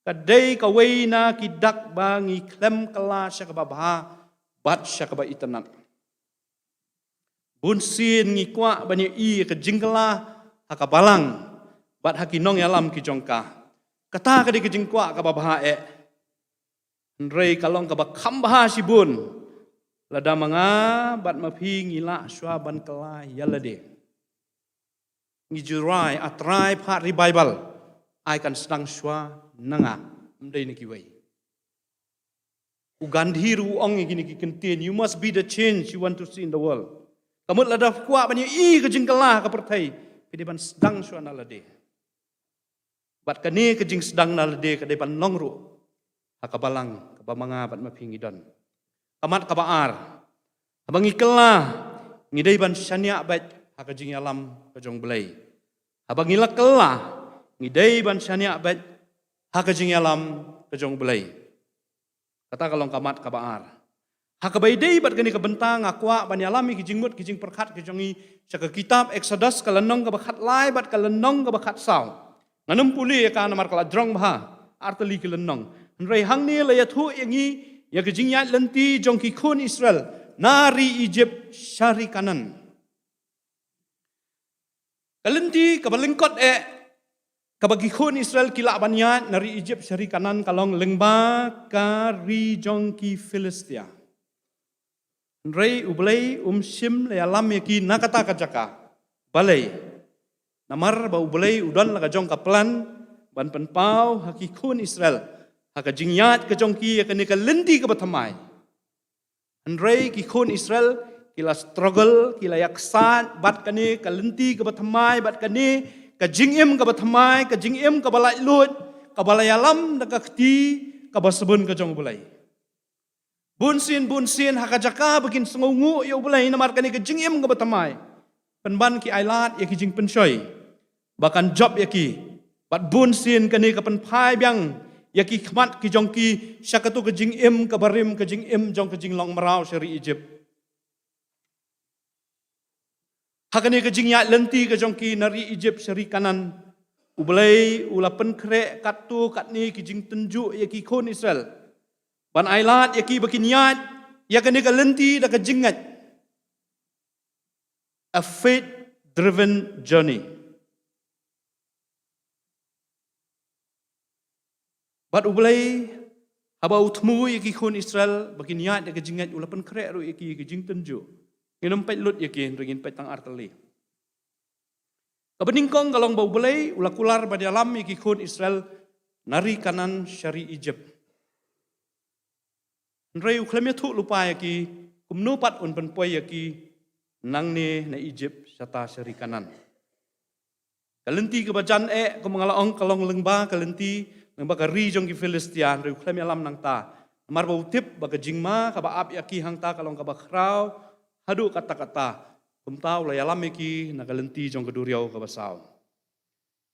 Kadai kawai na ki dak bangi klem kala syaka baha bat syaka ba itanat. Bun sin ngi kwa banyak i kajing kala haka balang bat haki nong yalam ki jongka. Kata kadi kajing kwa ka baha Nrei kalong kabak kambah sibun. Lada manga bat mapi ngila syua ban kala yalade. Ngijurai atrai pat ri Bible. Ai kan sedang syua nanga. Mdai ni kiwai. Ugandhi ru ong gini ki kentin. You must be the change you want to see in the world. Kamut lada kuat banyak i kejing kala ka pertai. Pidi ban sedang syua nalade. Bat kani kejing sedang nalade kadepan nongru. Hakabalang kabamanga bat mapingidon. Kamat kabaar. Abangi kela ngidai ban syania bat hakajing alam kajong belai. Abangi kela ngidai ban syania bat hakajing alam kajong belai. Kata kalong kamat kabaar. Hakabai dei bat gani kabentang akwa ban alami kijing mut kijing perkhat kijongi saka kitab Exodus kalenong kabakhat lai bat kalenong kabakhat saw. Nganum puli ka namar kala drong baha artali kalenong. Nrei hang ni la yathu yangi ya kajing yat lenti jong ki khun Israel nari Egypt syari kanan. Kalenti kabalengkot kabagi khun Israel kila banyat nari Egypt syari kanan kalong lengba kari jong ki Filistia. Nrei ublei sim le alam yaki nakata kajaka balai. Namar ba ublei udon la kajong kaplan ban penpau haki khun Israel. Haka jingyat ke jongki akan nika lendi ke batamai. Andrei ki khun Israel kila struggle kila yaksat bat kani ke lendi ke batamai bat kani ke jingim ke batamai ke jingim ke balai lut ke balai alam dak kti ke basebun ke jong bulai. Bunsin haka jaka bikin sengungu yo bulai namar kani ke jingim ke batamai. Penban ki ailat ya ki jing pensoi. Bahkan job ya ki bat bunsin kani ke penpai biang yaki khmat ki jong ki syakatu ke jing im ke barim ke jing im jong ke jing long merau syari Egypt Hakani ka jing ya lenti ka jongki nari Egypt syari kanan. Ublay ulapan krek katu katni ki jing tenju ya ki kon Israel. Ban ailat ya ki bakiniat ya kani ka lenti da ka jingat. A faith driven journey. Bat ublay haba utmu ya ki kon Israel bakiniat da ka jingat ulapan krek ru ya ki jing tenju. Nginom pait lut ya ki ringin pait tang artali. Kabeningkong kalong bau belai ulakular pada alam ya ki kon Israel nari kanan syari Egypt. Nrei uklemnya tu lupa ya ki kumnu pat un penpoy ya ki nang ne na Egypt serta syari kanan. Kalenti ke bajan kemangalaong kalong lengba kalenti lengba kari jong ki Filistia nrei uklemnya alam nang ta. Amar bau tip baga jingma kaba ap ya ki hang ta kalong kaba krau hadu kata-kata. Kumtau la yalam ki nakalenti jong keduriau ke basau.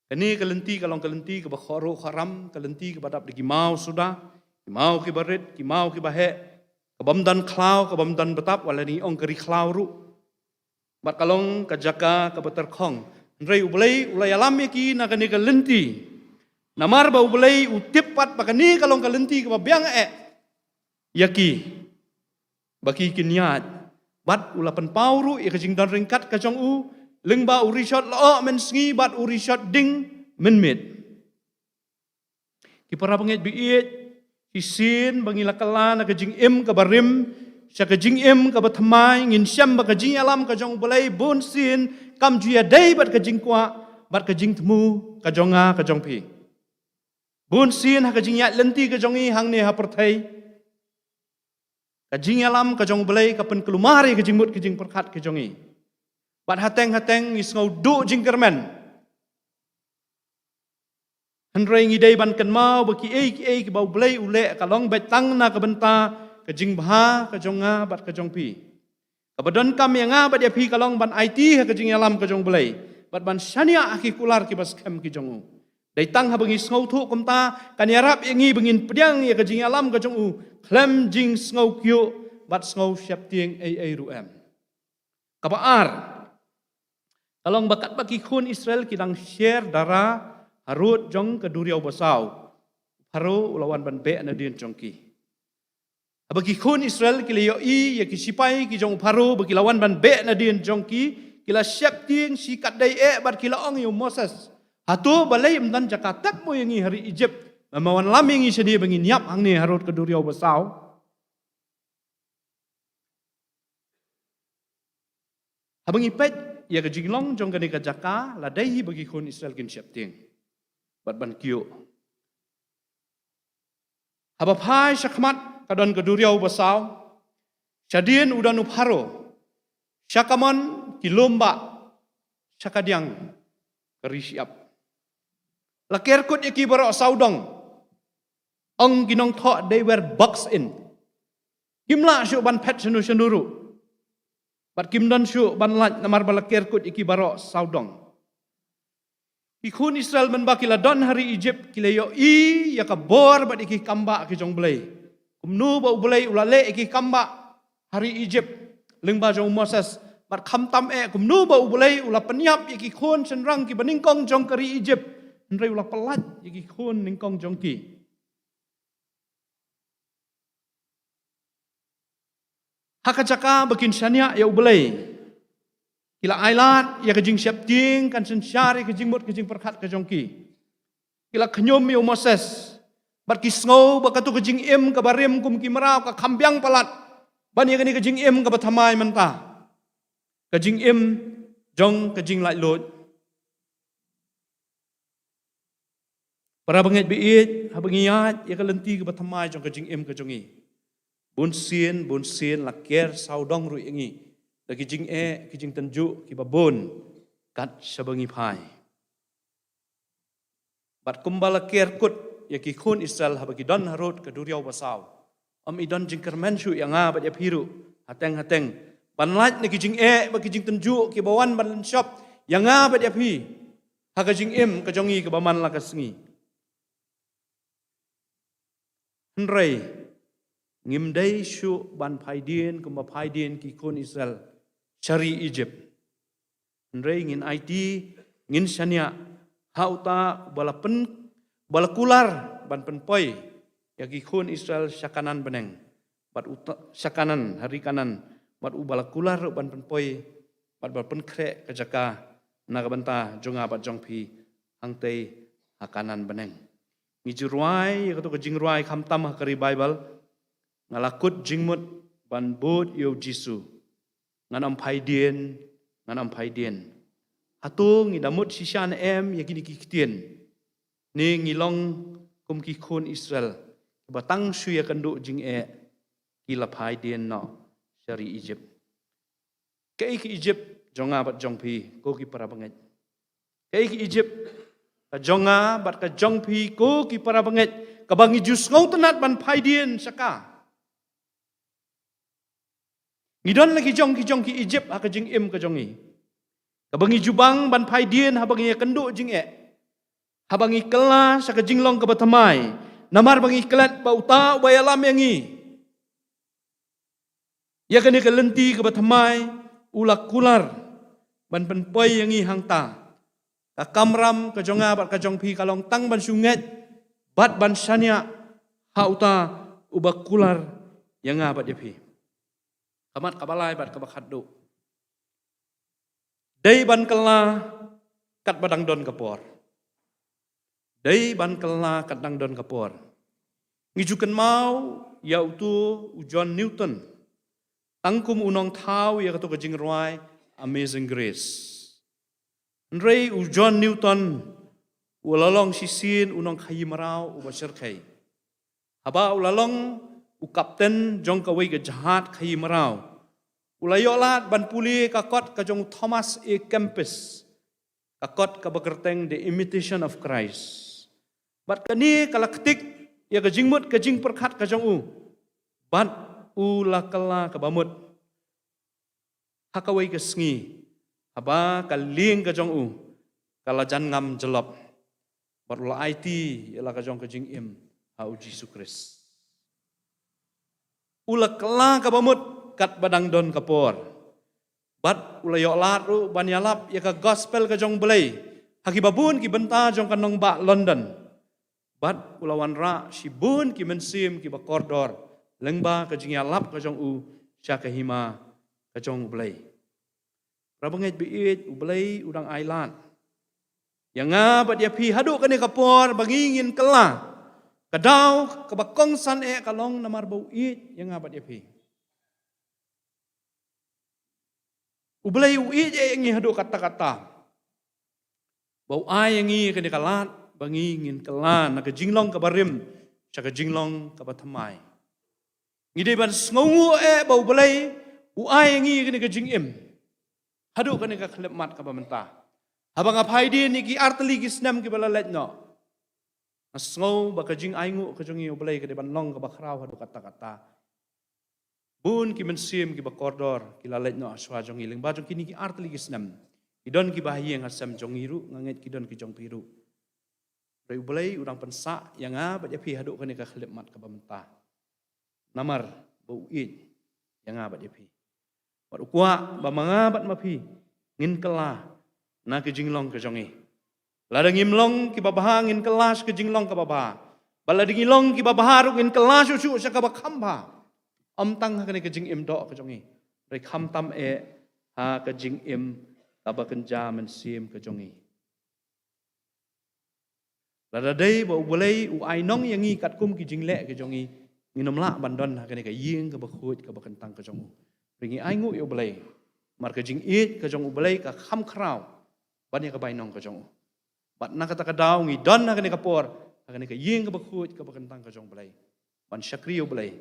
Kini kalenti kalong kalenti ke bakhoro kharam kalenti ke badap di kimau sudah kimau ki barit kimau ki bahe kebamdan klau kebamdan betap walani ong keri klau ru. Bat kalong kajaka ke beterkhong. Nrei ublay ulay yalam ki nakani kalenti. Namar ba ublay utipat bakani kalong kalenti ke babiang yaki baki kinyat. Bat ulapan pauru ya kajing dan ringkat kajong lengba urishot lo men sngi bat urishot ding menmit. Ki para bangit biit isin bangila kala na kajing im kabarim sya kajing im kabathamai ngin syam ba kajing alam kajong balay bon sin kam juya day bat kajing kwa bat kajing temu kajonga kajong pi. Bon sin ha kajing ya lenti kajong i hang ne ha perthai. Kajing alam kajong belai kapan kelumari kajing mut kajing perkat kajongi. Bat hateng isngau du jing kermen. Handrai ngidai ban kan mau baki ki bau belai ule kalong betang na kabenta kajing baha kajonga bat kajong pi. Kabadon kam yang bat ya pi kalong ban IT kajing alam kajong belai. Bat ban syania aki kular ki bas kem kajongu. Dai tang ha bengi sngo thu komta kan yarap yangi bengin pediang ya kajing alam kajong klem jing sngo kyo bat sngo syap tieng ruem. Kabaar kalong bakat baki khun Israel kidang share dara harut jong keduriau basau. Haro ulawan ban be na din jongki. Baki khun Israel kile yo ya ki sipai ki jong haro baki lawan ban be na din jongki kila syap tieng sikat dai bat kila ong yo Moses. Hatu balai mdan jakatak mo yang hari Egypt. Mamawan laming sedia bangin yap hang ni harut keduriau basau. Habang ipet ya kejinglong jong kani kajaka ladai bagi kun Israel kin siap ting. Bat ban kyo. Habapai syakmat kadon keduriau basau. Syadien udan upharo. Syakaman kilomba syakadiang keri siap. Lakir kut iki barok saudong. Ong ginong thok they were boxed in. Kimla syuk ban pet senu-senuru. Bat kimdon syuk ban laj namar balakir kut iki barok saudong. Ikun Israel menbakila don hari Egypt kilayo ya kabor bat iki kamba ki jong belai. Kumnu ba belai ulale iki kamba hari Egypt lengba jong Moses bat khamtam kumnu ba belai ula penyap iki khon senrang ki baningkong jong kari Egypt. Nrei ulah pelat yaki khun ningkong jongki. Hakajaka bakin syania ya ubelai. Kila ailat ya kajing siap ting kan sensyari kajing mut kajing perkat kajongki. Kila kenyum ya Moses. Bat kisngau bakatu kajing im kabarim kum kimerau ka kambiang pelat. Ban ya kani kajing im kabathamai mentah. Kajing im jong kajing lai lot. Para bangit biit, habangiyat, ya kalenti ke batamai jong kajing im kajongi. Bun sien laker saudong ru ingi. Da kijing kijing tenju, kibabun, kat sabangi pai. Bat kumbala laker kut, ya kikun Israel habagidon harut keduriau basau. Idon jingkermen syu yang bat ya piru, hateng. Banlait na kijing bakijing tenju, kibawan ban shop, yang bat ya pi. Hakajing im kajongi kebaman lakasengi. Henry ngimdai syu ban paidien kumba paidien ki kun Israel cari Egypt. Nrei ngin IT ngin syania hauta bala kular ban penpoi yagi khun Israel syakanan beneng bat syakanan hari kanan bat ubala kular ban penpoi bat bal penkre kejaka nagabanta jonga bat jongpi hangtei hakanan beneng ngijurwai yakatu kejingruai khamtam hakari Bible ngalakut jingmut ban bot yo Jisu nganam phaidien Hatu ngidamut sisyan yagini kikitien ni ngilong kum ki khun Israel batang suya kandu jing kila phaidien no syari Egypt kai ki Egypt jonga bat jongpi ko ki para banget kai ki Egypt ka jonga bat ka jongpi ko ki para banget ka bangi jus ngau tenat ban phaidien saka ngidon lagi jong ki Egypt ha ka jing ka jongi kabangi jubang ban phaidien habangi kendo jing habangi kela sa ka jinglong ka batamai namar bangi kelat bauta bayalam yangi ya kani ka lenti ka batamai ulak kular ban penpoi yangi hangta ka kamram ka jonga bat ka jongpi kalong tang ban sunget bat ban syania hauta ubak kular yanga bat depi kamat kabalai bat ka bakhaddu Dai ban kela kat badang don kapor. Dai ban kela kat dang don kapor. Ngijukan mau yaitu John Newton. Tangkum unong tau ya katu kajing ruai Amazing Grace. Nrei John Newton ulalong sisin unong kayi marau ubasir kai. Haba ulalong kapten jong kawai ke jahat kayi marau. Ulayolat ban puli kakot kajong Thomas A. Kempis kakot kabagerteng The Imitation of Christ. Bat kani kalaktik ya kajingmut kajing perkat kajong bat ulakala kabamut hakawai kesngi haba kaling kajong kalajan ngam jelop bat ula IT yala kajong kajing hau Yesus Kristus. Ulakala kabamut kat badang don kapor. Bat ulayok laru banyalap ya ka gospel ka jong belay. Hakibabun ki benta jong kanong ba London. Bat ulawan ra si bun ki mensim ki bakordor. Lengba ka jing yalap ka jong sya ka hima ka jong belay. Rabangit biit ubelay udang island. Yang bat ya pi hadu kani kapor bangingin kela. Kadaw kabakong san kalong namar bau it yang bat ya pi. Ubelay uit yang hadu kata-kata. Bau ay yang kani kalat bangingin kalan nakajinglong kabarim sa kajinglong kabatamay. Ngide ban sngongu bau belay uay yang kani kajingim. Hadu kani kaklemat kabamenta. Habang apay din iki arteli kisnam ki balalet no. Asngo bakajing aingu kajongi ubelay kadi ban long kabakraw hadu kata-kata. Bun ki mensim ki bakordor ki lalet no aswa jong iling bajong kini ki artli ki snam idon ki bahiyeng asam jong iru nganget ki don ki jong piru rei ubelai urang pensa yang ba ya pi hadu kani ka khlep mat ka bamta namar bau it yang ba ya pi bat ukwa ba manga bat mapi ngin kela na ki jinglong ka jongi ladang imlong ki babah ngin kelas ki jinglong ka babah balading ilong ki babah ngin kelas susu sa ka bakhamba tang ha kani kajing do kajongi rei kham tam ha kajing kabakan jaman sim kajongi lada dei ba ubulai u ainong yangi kat kum ki jingle kajongi nginom la bandon ha kani ka ying ka bakhut ka bakan tang kajong ringi aingu yo ubulai mar kajing it kajong ubulai ka kham kraw ban ya ka bainong kajong bat na kata ka daw ngi don ha kani ka por ha kani ka ying ka bakhut ka bakan tang kajong bulai ban syakri yo bulai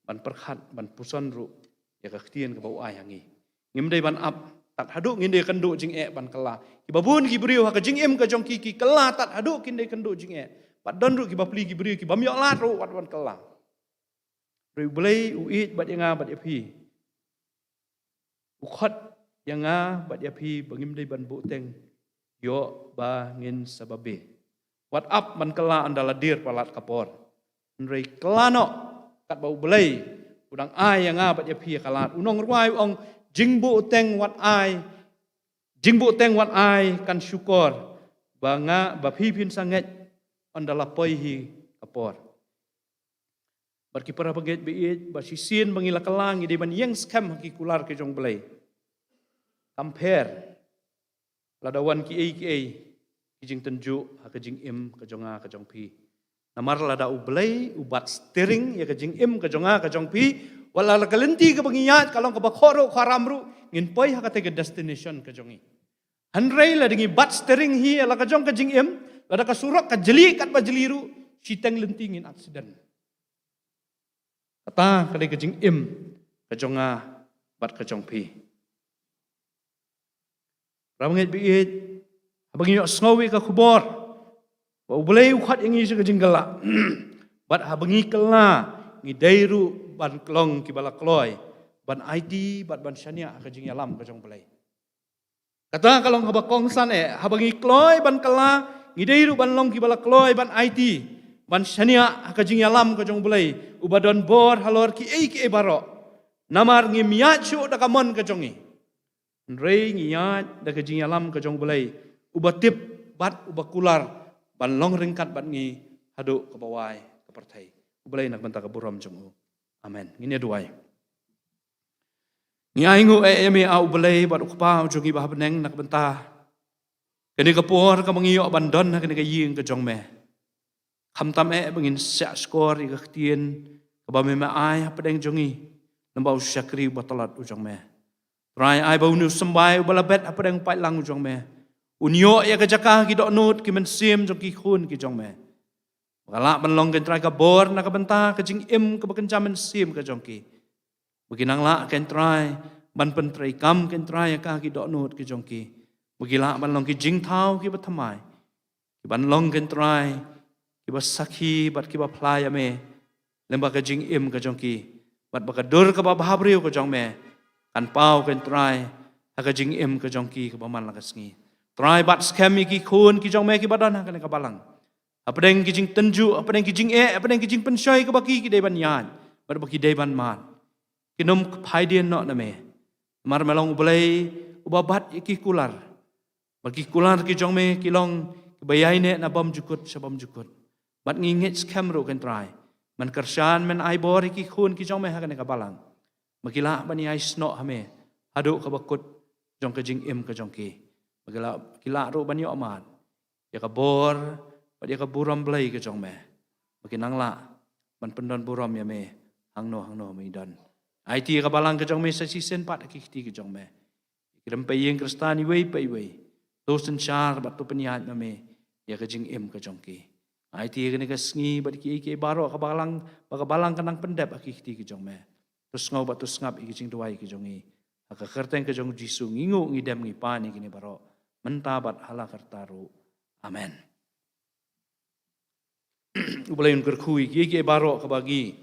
ban perkhat ban puson ru ya ka ktien ka bau ai hangi ngimdei ban ap tat hadu nginde kandu jing ban kala ki babun ki briu ha ka jing ka jong ki kala tat hadu kinde kandu jing pat don ru ki bapli ki briu ki bamyo lat ru wat ban kala briu bulai uit bat yanga bat yapi ukhat yanga bat yapi bangimdei ban bu teng yo ba ngin sababe wat ap ban kala andala dir palat kapor nrei kelano kat bau belai udang ai yang bat ya pi kalat unong ruai ong jingbu teng wat ai Jingbu teng wat ai kan syukur banga bapi pin sangat andala poihi kapor. Barki para baget biit basisin bangila kalang ide ban yang skam haki kular ke jong belai. Compare ladawan ki ai kijing tenju ha kijing im ke jonga ke jong pi. Namar lada ublai ubat steering ya kijing im ke jonga ke jong pi wala la kalenti ke bangiyat kalong ke bakhoro kharamru ngin poi ha kate ke destination ke jongi. Handrai la dingi bat steering hi la ka jong ka jing em la da ka surok ka jeli kat ba jeliru siteng lentingin aksiden. Kata kali ka jing em ka jonga bat ka jong pi. Ramnget biit abangi yo sngowi ka khubor. Ba ubulai ukhat yangi ka jing gala. Bat abangi kala ngi dairu ban klong ki bala kloy ban ID bat ban syania ka jing yalam ka jong belai. Kata kalau ngabakong san habangi kloy ban kala ngideiru ban long ki bala kloy ban IT ban syania ka jing yalam ka jong bulai ubadon bor halor ki ki baro namar ngi miat chu da kamon ka jongi rei ngiat da ka jing yalam ka jong bulai ubatip bat ubakular ban long ringkat ban ngi hadu ka bawai ka partai bulai nak banta ka buram jong amen ngine duai Ngi aingu eme au belai bat ukpa ujugi bah beneng nak bentah. Kini kapor ka mangiyo bandon kini ka ying ka jong me. Kham tam bengin sak skor i ka ktien ka ba me ai pedeng jongi. Lembau syakri batalat ujong me. Rai ai bau nu sembai balabet pedeng pai lang ujong me. Unyo ya ka jaka ki dok nut ki men sim jong ki khun ki jong me. Galak ban long ken trai ka bor nak bentah ka jing im ka bakenjam men sim ka jong ki. Beginang la ken try ban pentrai kam ken try ka ki dok nut ki jong ki begila ban long ki jing thau ki bathamai ki ban long ken try ki ba sakhi bat ki ba playa me lemba ka jing im ka jong ki bat ba ka dur ka ba bhabriu ka jong me kan pau ken try ka jing im ka jong ki ka ba man la ka sngi try bat scam ki khun ki jong me ki badan ka ka balang apdeng ki jing tenju apdeng ki jing apdeng ki jing pensoi ka ba ki de ban yan bat ba ki de ban man Kinom phaidien no na me mar melong ubelai ubabat ki kular bagi kular ki jong me kilong bayai ne na bom jukut sabom jukut bat ngingit scam ro kan try man kershan men ai bor ki khun ki jong me ha kan ka balang magila bani ai sno ha me hadu ka bakut jong ka jing im ka jong ki magila kila ro bani amat ya ka bor bat ya ka buram blai ka jong me makinang la man pendon buram ya me hangno me dan IT ka balang ka jong me sa sisen pat ki ti ka jong me kiram pe yeng kristani wei pe wei to sen char bat to peniat na me ya ka jing im ka jong ki IT ka ne ka sngi bat ki baro ka balang kanang pendap ki ti ka jong me to ngau bat to ngap ki jing duai ki jong i ka kerteng ka jong jisu ngingu ngidam ngi pani ki ne baro mentabat hala kartaru amen ubalain kerkhui ki baro ka bagi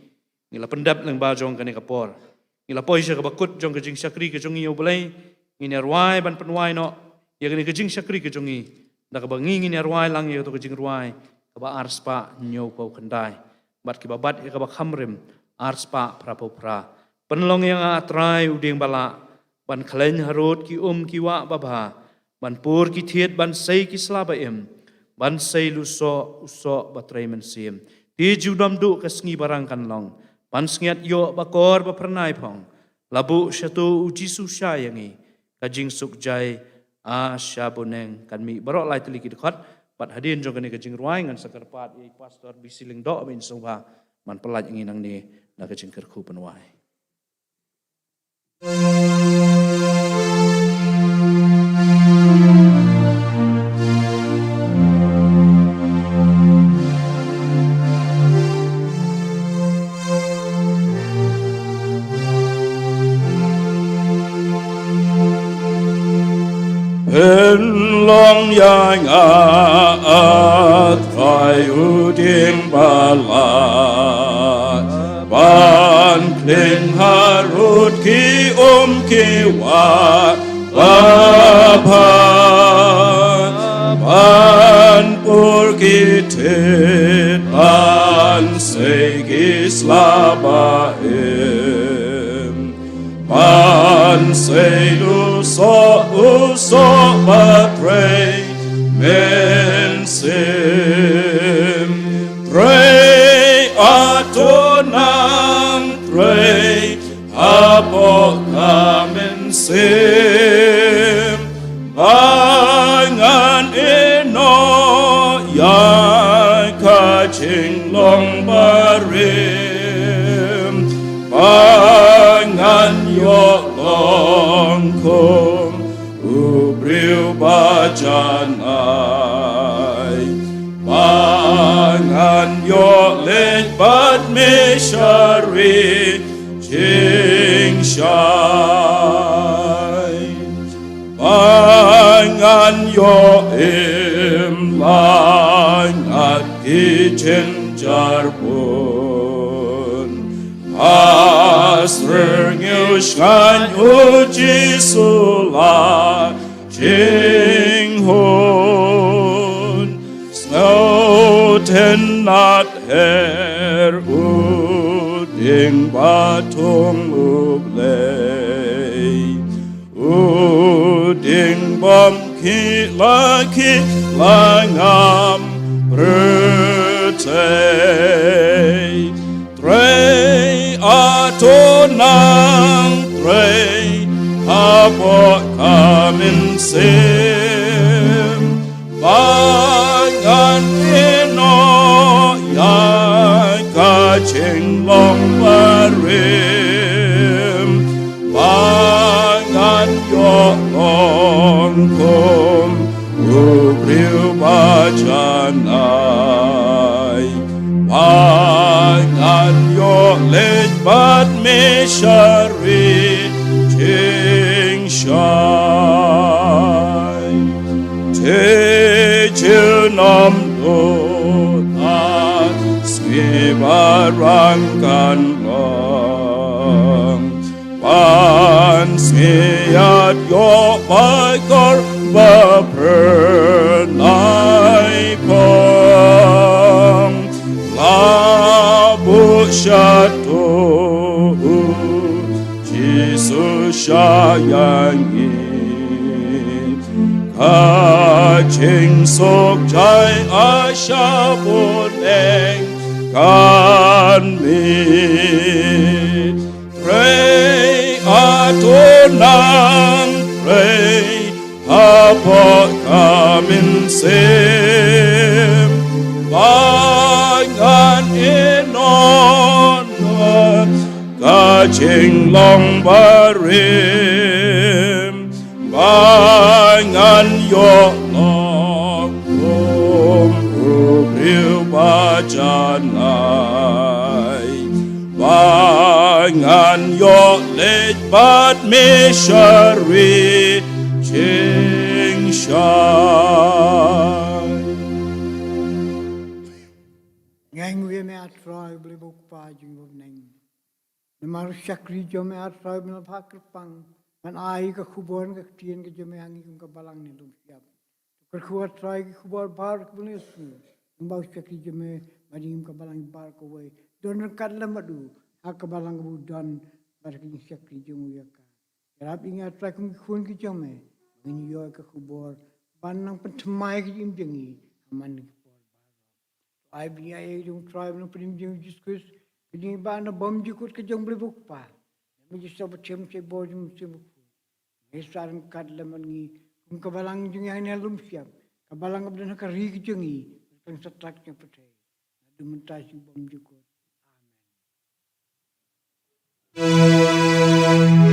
ngila pendap lang ba jong ka ne kapor Ngila poi siya kabakut jong kajing syakri kajong iyo balay. Nginarway ban panway no. Ya kani kajing syakri kajong i. Nakabangi nginarway lang iyo to kajing ruay. Kaba ars pa nyo kau kanday. Bat kibabat ya kaba kamrim. Ars pa prapo pra. Panlong yang atray uding bala. Ban kalen harut ki kiwa baba. Ban pur ki thiet ban say ki slaba im. Ban say luso uso batray mensim. Di judam du kasngi barang kanlong. Pansngiat yo bakor bapernai pong labu syatu uji susah yangi kajing sukjai a syaboneng kan mi barok lai teliki dekat pat hadin jong kani kajing ruai ngan sakarpat i pastor bisiling dok min soba man pelaj nginang ni na kajing kerku penwai Long yang at kai uding balat ban kling harut ki kiwa lapan ban pur ki tit ban segi slabaim ban selu so pray men sim pray atonang pray apo kamen sim bangan eno ya kaching long barim bangan yo long kum ubriu bajanai bangan yo let bad mishari ching shai bangan yo imlangat kitchen jarbun asreng yushan uji sula ching hun snow ten not her uding batung ublay uding bom ki langam bertay Trey atonang trey apo kamin sim bangan ino ya kaching long barim bangan yo long kum ubriu bajanai bangan yo let bat mishari ching shai te chunam do tat skibarangkan long pan siyat yo baikor bapernai pong labu syatu Jesus sayangi kaching sok jai asya boneng kan mi pray atonang pray apa kamin sim bangan inon kaching long barim bangan yo long kum ubriu bajanai bangan yo let bat mishari ching shai Ngang we me atroy bli buk pa jing buk neng. Nemar syakri jo me atroy bli pakr pang. Man ai ka khubon ka tien ka jo me hangi kum ka balang ni lum siap. Ka khuat troy ka khubor bar ka bli su. Mbau syakri jo me madim ka balang bar ko we. Don kat lamadu ha ka balang bu don bar ka syakri jo mu yaka. Rap ingat troy kum khun ki jo me. Ngin yo ka khubor ban nang pentmai ki im jengi aman I be a young tribe no prim jing discuss, putting ban a bomb you could get young book pa. Let me just have a chim say board him simple. They start and cut lemon, Kabalang jing and lumsiam, Kabalang of the Nakari jungi, and subtraction potato. The Muntashi bomb you could. Amen.